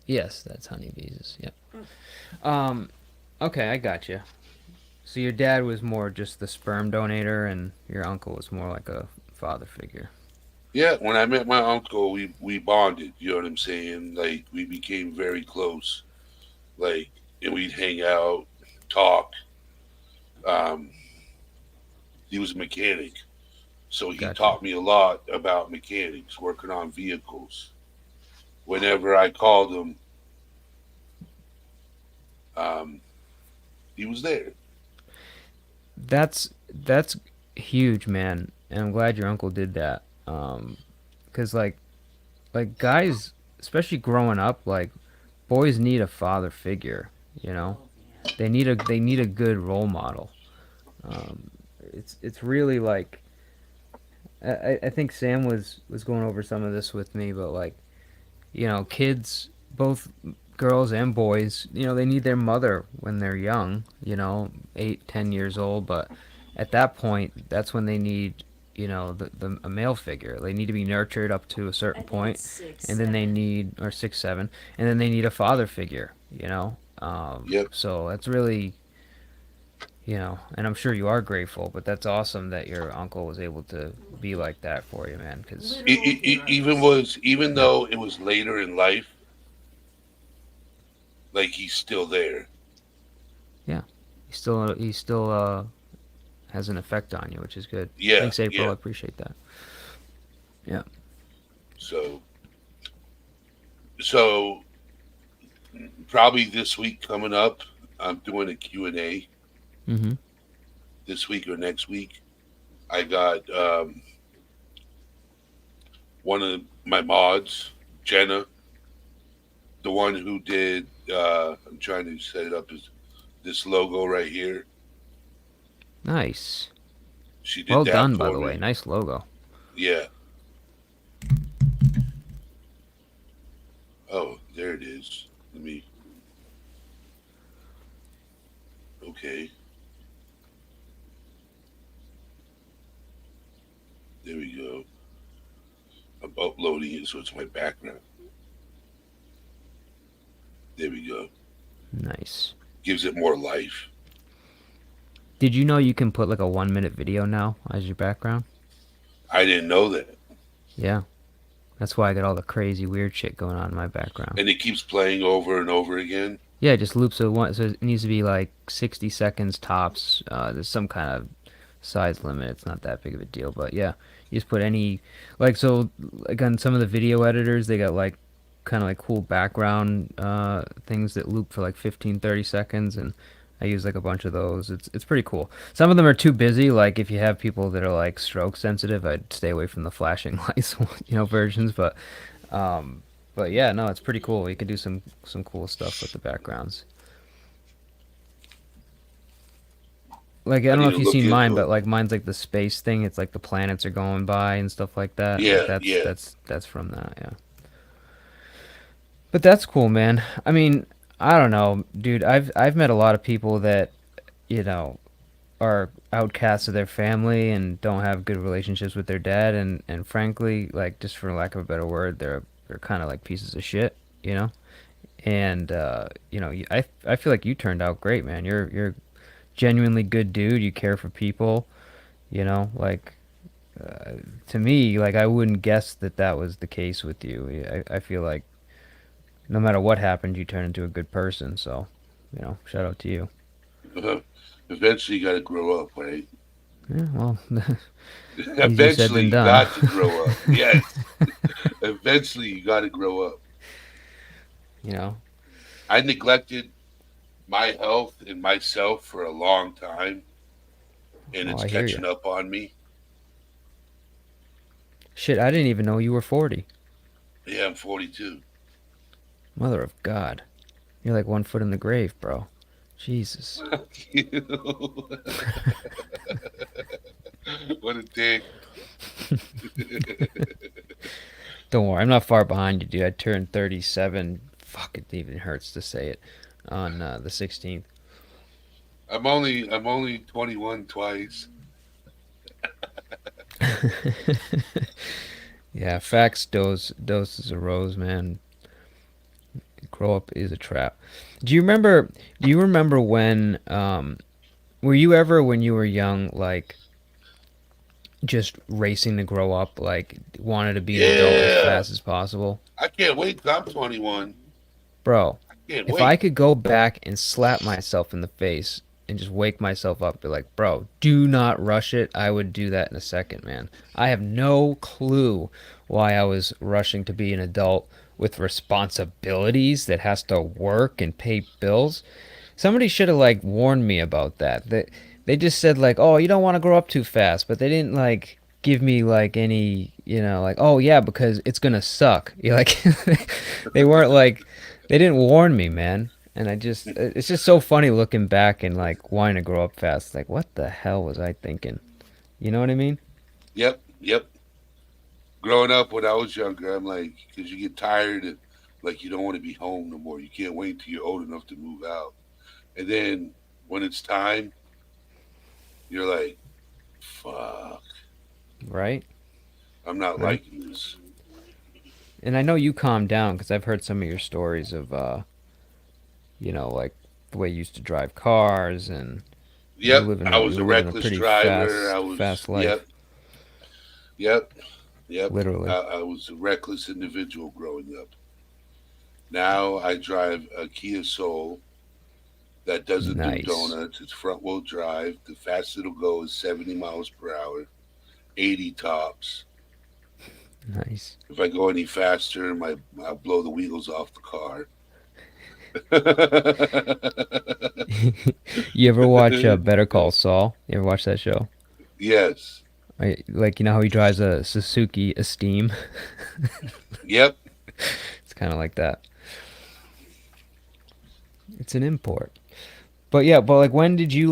Yes, that's honeybees. Yep. Okay, I got you. So your dad was more just the sperm donator, and your uncle was more like a father figure. Yeah, when I met my uncle, we bonded. You know what I'm saying? Like we became very close. Like, and we'd hang out, talk. Um, he was a mechanic, so he Gotcha. taught me a lot about mechanics, working on vehicles. Whenever I called him, um, he was there. That's huge, man. And I'm glad your uncle did that. 'Cause like guys, especially growing up, like boys need a father figure, you know? Oh yeah. They need a good role model. It's really like I think Sam was going over some of this with me, but like, kids, both girls and boys, they need their mother when they're young, 8, 10 years old, but at that point, that's when they need, a male figure. They need to be nurtured up to a I certain think point, it's 6, and then they 7. need, or 6, 7, and then they need a father figure. Yep. So that's really, and I'm sure you are grateful, but that's awesome that your uncle was able to be like that for you, man, because, Literal heroes. Even yeah, though it was later in life, like he's still there. yeah, he still has an effect on you, which is good. Yeah, Thanks, April. yeah. I appreciate that. Yeah. So so probably this week coming up, I'm doing a Q&A Mm-hmm. this week or next week. I got one of my mods, Jenna, the one who did I'm trying to set it up as this logo right here. Nice. She did Well that done, by for the way. me. Nice logo. Yeah. Oh, there it is. Let me. Okay. There we go. I'm uploading it so it's my background. There we go. Nice. Gives it more life. Did you know you can put like a 1-minute video now as your background? I didn't know that. Yeah. That's why I got all the crazy weird shit going on in my background. And it keeps playing over and over again. Yeah, it just loops at once. So it needs to be like 60 seconds tops. There's some kind of size limit. It's not that big of a deal, but yeah, you just put any like on some of the video editors, they got like kind of like cool background things that loop for like 15, 30 seconds, and I use like a bunch of those. It's pretty cool. Some of them are too busy. Like if you have people that are like stroke sensitive, I'd stay away from the flashing lights, versions. Um, but yeah, no, it's pretty cool. You can do some cool stuff with the backgrounds. Like I I don't know need if to you've look seen mine, into but it. like mine's like the space thing. It's like the planets are going by and stuff like that. Like Yeah, that's yeah. that's that's from that, yeah. But that's cool, man. I mean, I don't know, dude. I've met a lot of people that, you know, are outcasts of their family and don't have good relationships with their dad, and frankly, like just for lack of a better word, they're kind of like pieces of shit, you know. And I feel like you turned out great, man. You're genuinely good dude. You care for people, like to me, like I wouldn't guess that that was the case with you. I feel like no matter what happened, you turned into a good person. So, shout out to you. Eventually, you got to grow up, right? Yeah, well, easier said Eventually, than you done. got to grow up. Yes. Eventually, you got to grow up. You know, I neglected my health and myself for a long time, and oh, it's I hear you. catching up on me. Shit, I didn't even know you were 40. Yeah, I'm 42. Mother of God. You're like 1 foot in the grave, bro. Jesus. What a dick. Don't worry, I'm not far behind you, dude. I turned 37. Fuck, it even hurts to say it. On the 16th. I'm only 21 twice. Yeah, facts, doses of rose, man. Grow up is a trap. Do you remember? Do you remember when? Were you ever, when you were young, like just racing to grow up, like wanted to be an adult as Yeah. fast as possible? I can't wait till I'm 21. Bro, I can't if I wait. could go back and slap myself in the face and just wake myself up, be like, bro, do not rush it, I would do that in a second, man. I have no clue why I was rushing to be an adult with responsibilities that has to work and pay bills. Somebody should have like warned me about that. They just said like, "Oh, you don't want to grow up too fast," but they didn't like give me like any, like, "Oh yeah, because it's gonna suck." You like, they weren't like, they didn't warn me, man. And it's just so funny looking back and like wanting to grow up fast. Like, what the hell was I thinking? You know what I mean? Yep, yep. Growing up when I was younger, I'm like, because you get tired and like you don't want to be home no more. You can't wait till you're old enough to move out. And then when it's time, you're like, fuck, Right? I'm not Right. liking this. And I know you calmed down because I've heard some of your stories of, like the way you used to drive cars and Yep, I you was a were living a reckless pretty driver. I fast was, life, yep, yep, yep. I, literally. I was a reckless individual growing up. Now I drive a Kia Soul that doesn't do Nice, donuts. It's front wheel drive. The fastest it'll go is 70 miles per hour, 80 tops. nice. If I go any faster, I'll blow the wheels off the car. You ever watch Better Call Saul? You ever watch that show? Yes. Like, how he drives a Suzuki Esteem? Yep. It's kind of like that. It's an import. But yeah, but like when did you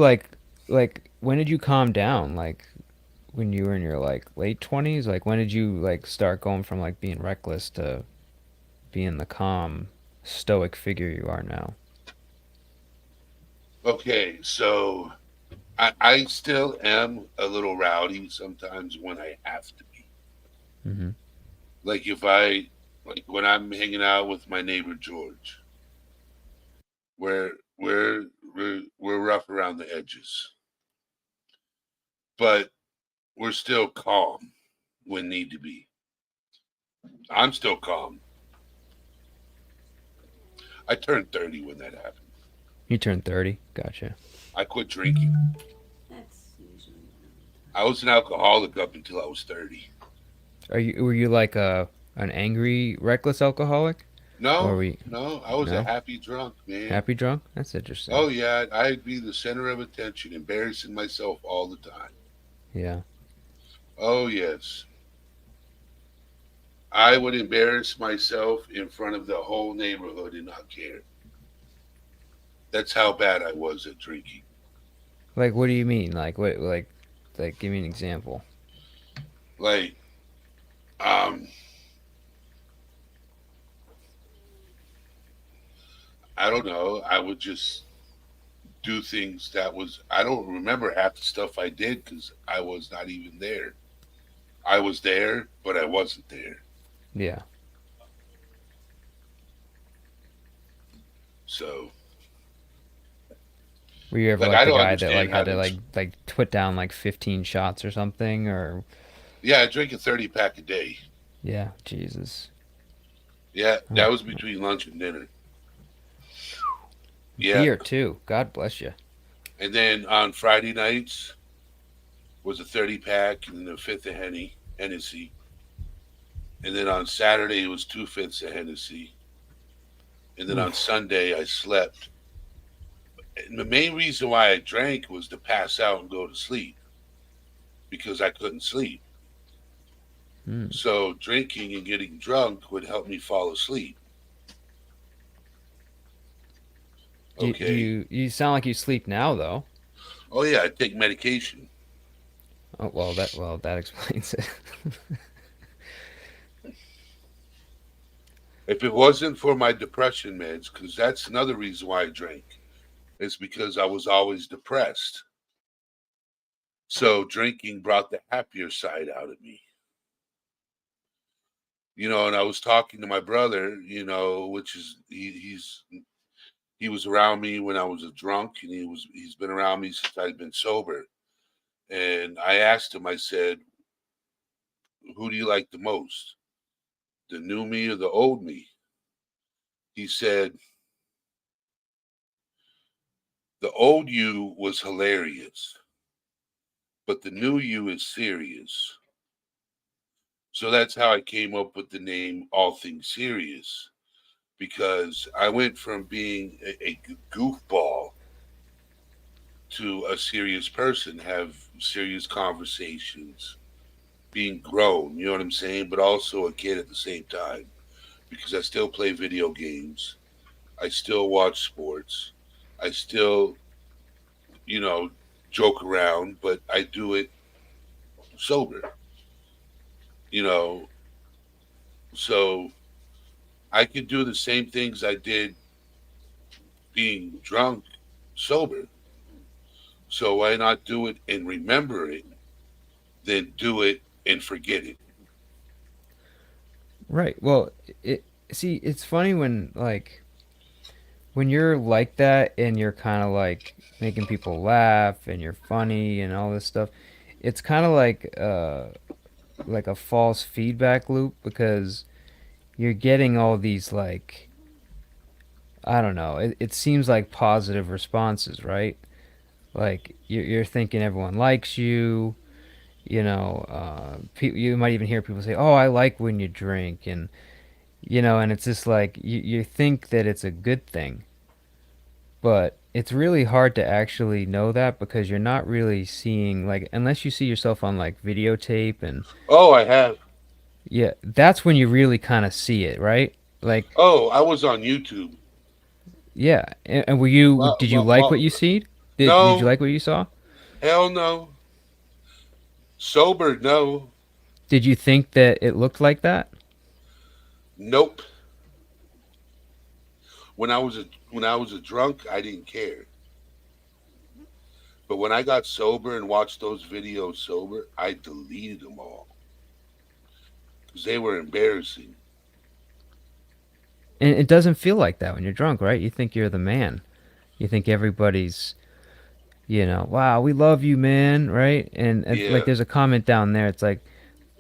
calm down? Like when you were in your like late 20s? Like when did you like start going from like being reckless to being the calm, stoic figure you are now? Okay. So I still am a little rowdy sometimes when I have to be. Hmm. Like if I like when I'm hanging out with my neighbor George, where we're rough around the edges, but we're still calm when need to be. I'm still calm. I turned 30 when that happened. You turned 30? Gotcha. I quit drinking. That's usually I was an alcoholic up until I was 30. Were you like an angry, reckless alcoholic? Or No, were you, no, I was a no? happy drunk, man. Happy drunk? That's interesting. Oh yeah, I'd be the center of attention, embarrassing myself all the time. Yeah. Oh yes. I would embarrass myself in front of the whole neighborhood and not care. That's how bad I was at drinking. Like what do you mean? Like what like give me an example. Like, um, I don't know. I would just do things that was, I don't remember half the stuff I did because I was not even there. I was there, but I wasn't there. Yeah. So, Were you ever like, like I the don't guy that like understand had to having, like put down like 15 shots or something or yeah, I drink a 30 pack a day. yeah, Jesus. Yeah, that was between lunch and dinner. Yeah, Beer too. God bless you. and then on Friday nights was a 30 pack and then a fifth of Hennessy, and then on Saturday it was 2/5 of Hennessy, and then on Oof. Sunday I slept. And the main reason why I drank was to pass out and go to sleep because I couldn't sleep. Mm. So drinking and getting drunk would help me fall asleep. Do Okay. you sound like you sleep now though? Oh yeah, I take medication. Oh well that explains it. If it wasn't for my depression meds, because that's another reason why I drank, it's because I was always depressed. So drinking brought the happier side out of me. And I was talking to my brother, which is he was around me when I was a drunk, and he's been around me since I've been sober. And I asked him, I said, "Who do you like the most, the new me or the old me?" He said, "The old you was hilarious, but the new you is serious." So that's how I came up with the name All Things Serious, because I went from being a goofball to a serious person, have serious conversations, being grown, you know what I'm saying? But also a kid at the same time, because I still play video games, I still watch sports, I still, you know, joke around, but I do it sober, you know. So I could do the same things I did being drunk sober. So why not do it and remember it, then do it and forget it? Right. Well, it see it's funny when you're like that and you're kind of like making people laugh and you're funny and all this stuff. It's kind of like a false feedback loop because you're getting all these like I don't know. It seems like positive responses, right? Like you're thinking everyone likes you. You might even hear people say, "Oh, I like when you drink," and it's just like you think that it's a good thing, but it's really hard to actually know that because you're not really seeing like unless you see yourself on like videotape and Oh, I have. yeah, that's when you really kind of see it, right? Like Oh, I was on YouTube. yeah, and did you like what you see? Did you No, like what you saw? hell no. Sober, no. Did you think that it looked like that? Nope. When I was a drunk, I didn't care. But when I got sober and watched those videos sober, I deleted them all because they were embarrassing. And it doesn't feel like that when you're drunk, right? You think you're the man. You think everybody's, wow, we love you, man, right? And like Yeah, there's a comment down there. It's like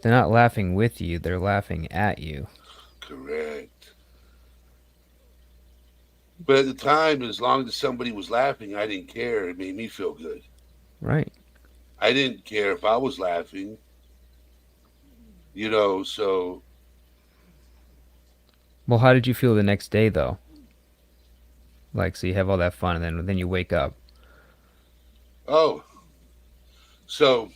they're not laughing with you; they're laughing at you, correct. But at the time, as long as somebody was laughing, I didn't care. It made me feel good. right? I didn't care if I was laughing, so, Well, how did you feel the next day, though? Like, so you have all that fun, and then you wake up. oh, so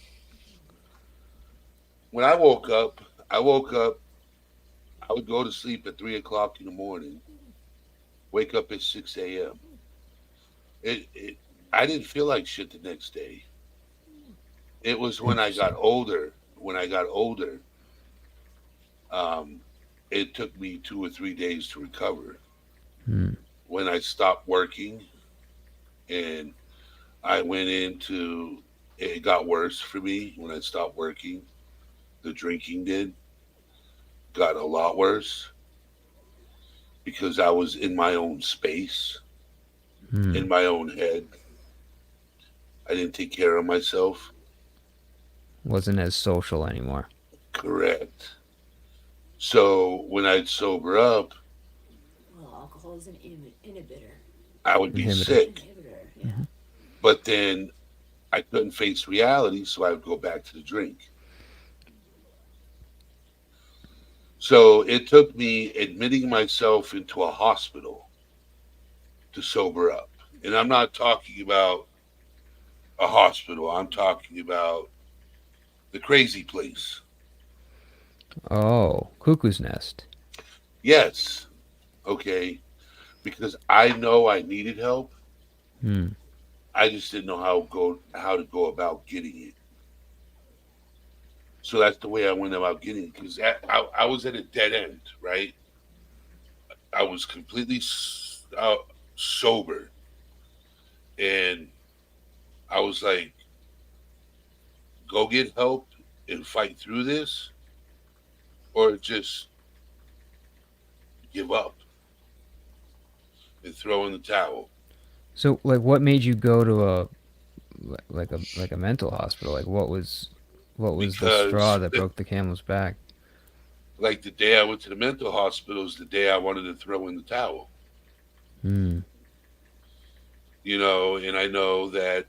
when I woke up, I would go to sleep at 3 o'clock in the morning, wake up at 6 a.m. I didn't feel like shit the next day. It was when I got Interesting. older. When I got older, um, it took me 2 or 3 days to recover. Hmm. When I stopped working and I went into, it got worse for me when I stopped working. The drinking got a lot worse because I was in my own space, Hmm. in my own head. I didn't take care of myself. Wasn't as social anymore. Correct. So when I'd sober up, Well, alcohol is an inhibitor. I would be Inhibitor. sick. Inhibitor, yeah. Mhm. But then I couldn't face reality, so I would go back to the drink. So it took me admitting myself into a hospital to sober up. And I'm not talking about a hospital, I'm talking about the crazy place. Oh, cuckoo's nest. Yes, okay, because I know I needed help. Hmm. I just didn't know how to go about getting it. So that's the way I went about getting it because I was at a dead end, right? I was completely sober, and I was like, go get help and fight through this, or just give up and throw in the towel. So, like, what made you go to a like a mental hospital? Like, what was the straw Because that broke the camel's back? like the day I went to the mental hospital is the day I wanted to throw in the towel. Hmm. And I know that,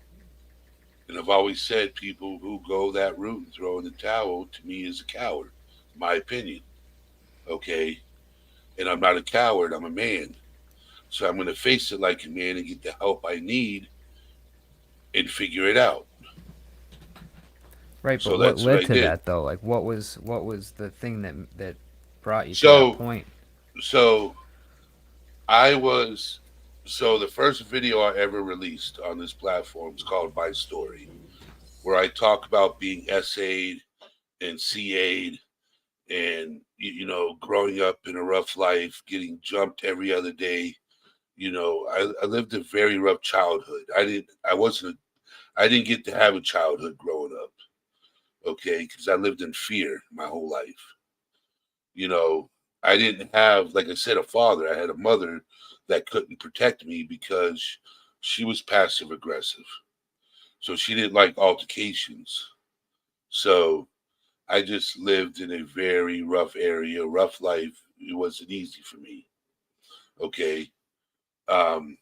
and I've always said people who go that route and throw in the towel to me is a coward, my opinion. Okay, and I'm not a coward. I'm a man, so I'm going to face it like a man and get the help I need and figure it out. Right, but So what that's what led I to did. that though? Like, what was the thing that brought you to that So point? so I was so the first video I ever released on this platform is called My Story, where I talk about being SA'd and CA'd and growing up in a rough life, getting jumped every other day. I lived a very rough childhood. I didn't get to have a childhood growing up, okay, because I lived in fear my whole life. You know, I didn't have, like I said, a father. I had a mother that couldn't protect me because she was passive aggressive. So she didn't like altercations. So I just lived in a very rough area, rough life. It wasn't easy for me. Okay. Um,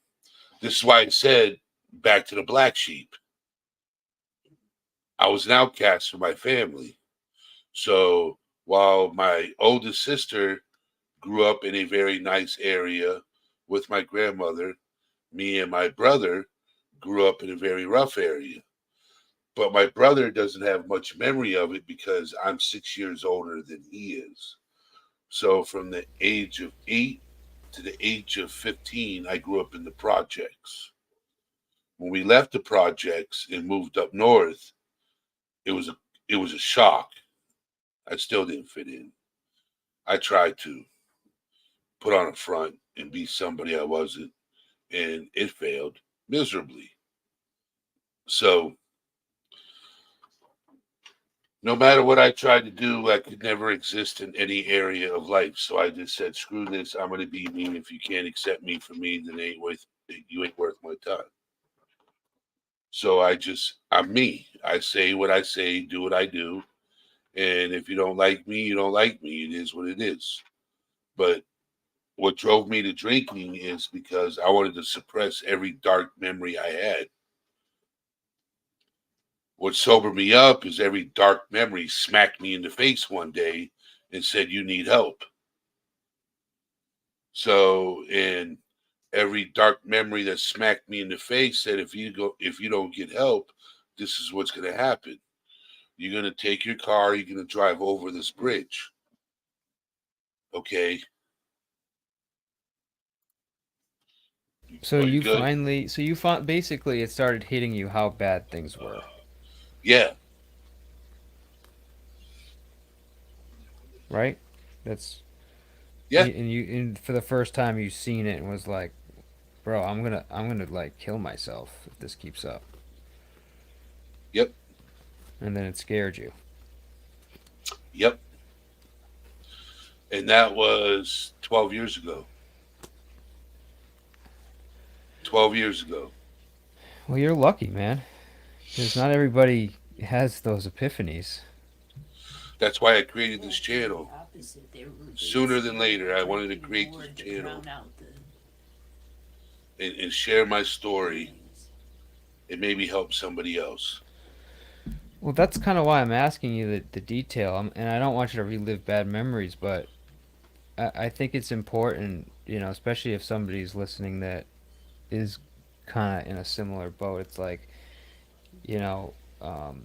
this is why I said back to the black sheep. I was an outcast from my family. So while my oldest sister grew up in a very nice area with my grandmother, me and my brother grew up in a very rough area. But my brother doesn't have much memory of it because I'm 6 years older than he is. So from the age of 8 to the age of 15, I grew up in the projects. When we left the projects and moved up north, it was a it was a shock. I still didn't fit in. I tried to put on a front and be somebody I wasn't, and it failed miserably. So no matter what I tried to do, I could never exist in any area of life. So I just said, "Screw this! I'm going to be me. If you can't accept me for me, then you ain't worth my time." So I'm me. I say what I say, do what I do, and if you don't like me, you don't like me. It is what it is. But what drove me to drinking is because I wanted to suppress every dark memory I had. What sobered me up is every dark memory smacked me in the face one day and said, "You need help." So, and every dark memory that smacked me in the face said, if you don't get help, this is what's going to happen. You're going to take your car, you're going to drive over this bridge. Okay. So Are you you good? finally, so you found basically it started hitting you how bad things were, Yeah. right? That's Yeah. and for the first time you seen it and was like, bro, I'm gonna like kill myself if this keeps up, Yep. and then it scared you. Yep. And that was 12 years ago. 12 years ago. Well, you're lucky, man, because not everybody has those epiphanies. That's why I created this channel. opposite. Their root Sooner is than later, I wanted to drinking create more this to channel drown out the and share my story things. and maybe help somebody else. Well, that's kind of why I'm asking you the detail, and I don't want you to relive bad memories, but I think it's important, especially if somebody's listening that is kind of in a similar boat. It's like, you know, um,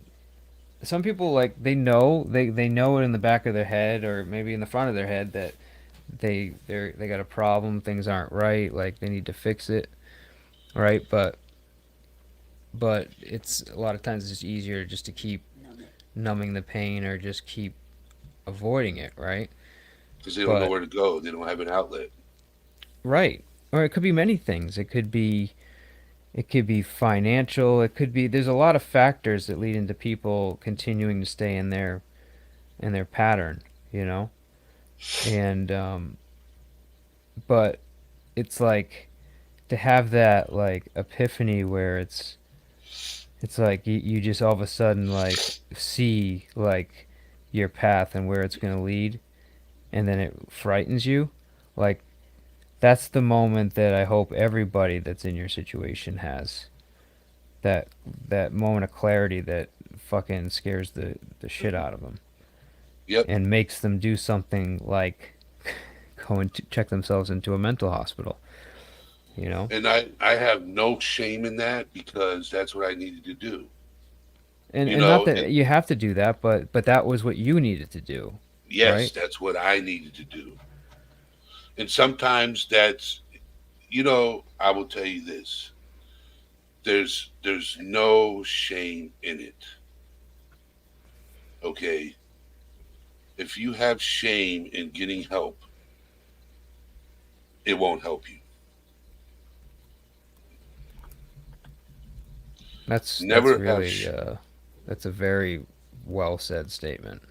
some people like they know it in the back of their head or maybe in the front of their head that they got a problem, things aren't right, like they need to fix it, right? But it's a lot of times it's just easier just to keep Numb it. numbing the pain or just keep avoiding it, right? Because they don't know But where to go. They don't have an outlet. right. Or it could be many things. It could be financial. It could be there's a lot of factors that lead into people continuing to stay in their pattern, you know? And but it's like to have that like epiphany where it's like you just all of a sudden like see like your path and where it's going to lead, and then it frightens you. Like that's the moment that I hope everybody that's in your situation has. That moment of clarity that fucking scares the shit out of them Yep. and makes them do something like go and check themselves into a mental hospital, you know? And I have no shame in that because that's what I needed to do. And You and not know, that and you have to do that, but that was what you needed to do, yes, right? that's what I needed to do. And sometimes that's, I will tell you this. There's no shame in it. Okay? If you have shame in getting help, it won't help you. That's Never have really that's a very well said statement.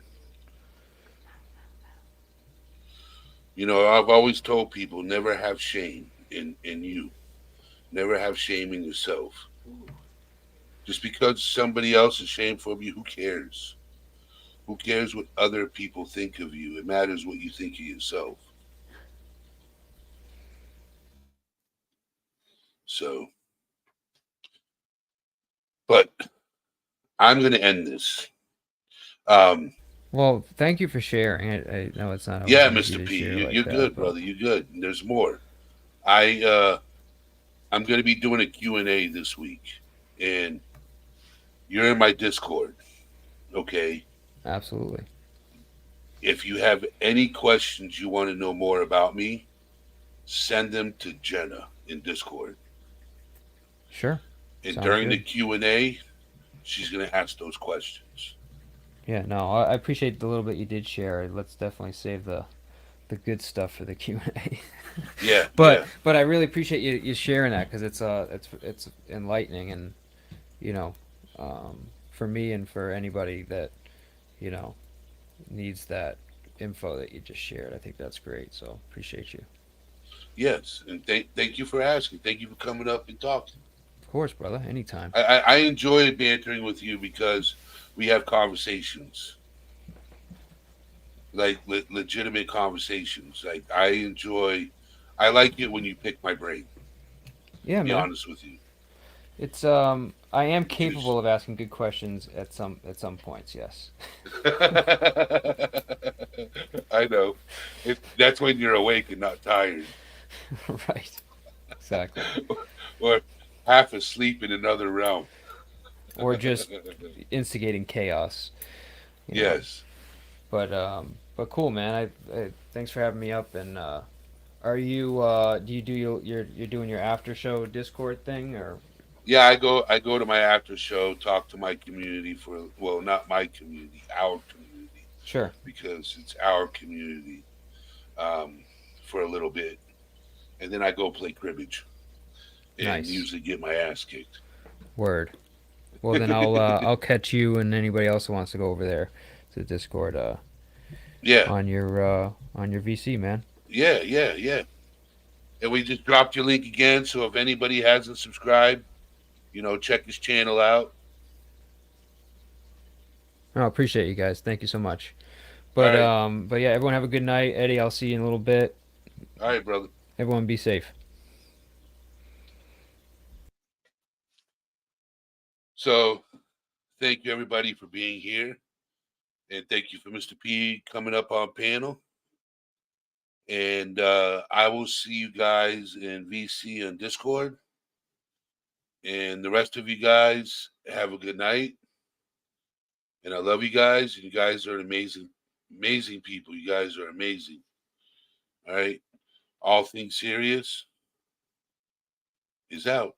I've always told people never have shame in you. Never have shame in yourself. Just because somebody else is shameful of you, who cares? Who cares what other people think of you? It matters what you think of yourself. So, but I'm going to end this. Um, Well, thank you for sharing. I know it's not always yeah, easy Mr. to P, share like you're that, good, but brother. You're good. And there's more. I'm going to be doing a Q&A this week, and you're in my Discord. Okay. absolutely. If you have any questions you want to know more about me, send them to Jenna in Discord. Sure. And Sounds during the good. Q&A, she's going to ask those questions. Yeah, no, I appreciate the little bit you did share. Let's definitely save the good stuff for the Q&A. Yeah, But yeah. but I really appreciate you sharing that because it's enlightening and you know for me and for anybody that you know needs that info that you just shared. I think that's great. So appreciate you. Yes. And thank you for asking. Thank you for coming up and talking. Of course, brother. Anytime. I enjoy bantering with you because we have conversations, like legitimate conversations. Like I like it when you pick my brain. Yeah, To be man. honest with you, It's I am because capable of asking good questions at some points. Yes. I know that's when you're awake and not tired, Right. Exactly. or half asleep in another realm. Or just instigating chaos. You know. Yes. But cool, man. I thanks for having me up. And are you do you do you're doing your after show Discord thing or? Yeah, I go to my after show, talk to my community not my community, our community, Sure. because it's our community, um, for a little bit, and then I go play cribbage and Nice. usually get my ass kicked. Word. Well, then I'll catch you and anybody else who wants to go over there to the Discord Yeah, on your VC, man. yeah, yeah, yeah. And we just dropped your link again, so if anybody hasn't subscribed, check his channel out. I appreciate you guys. Thank you so much. But All but yeah, everyone have a good night. Eddie, I'll see you in a little bit. All right, brother. Everyone be safe. So thank you everybody for being here. And thank you for Mr. P coming up on panel. And I will see you guys in VC on Discord. And the rest of you guys have a good night. And I love you guys. And you guys are amazing, amazing people. You guys are amazing. All right. All things serious is out.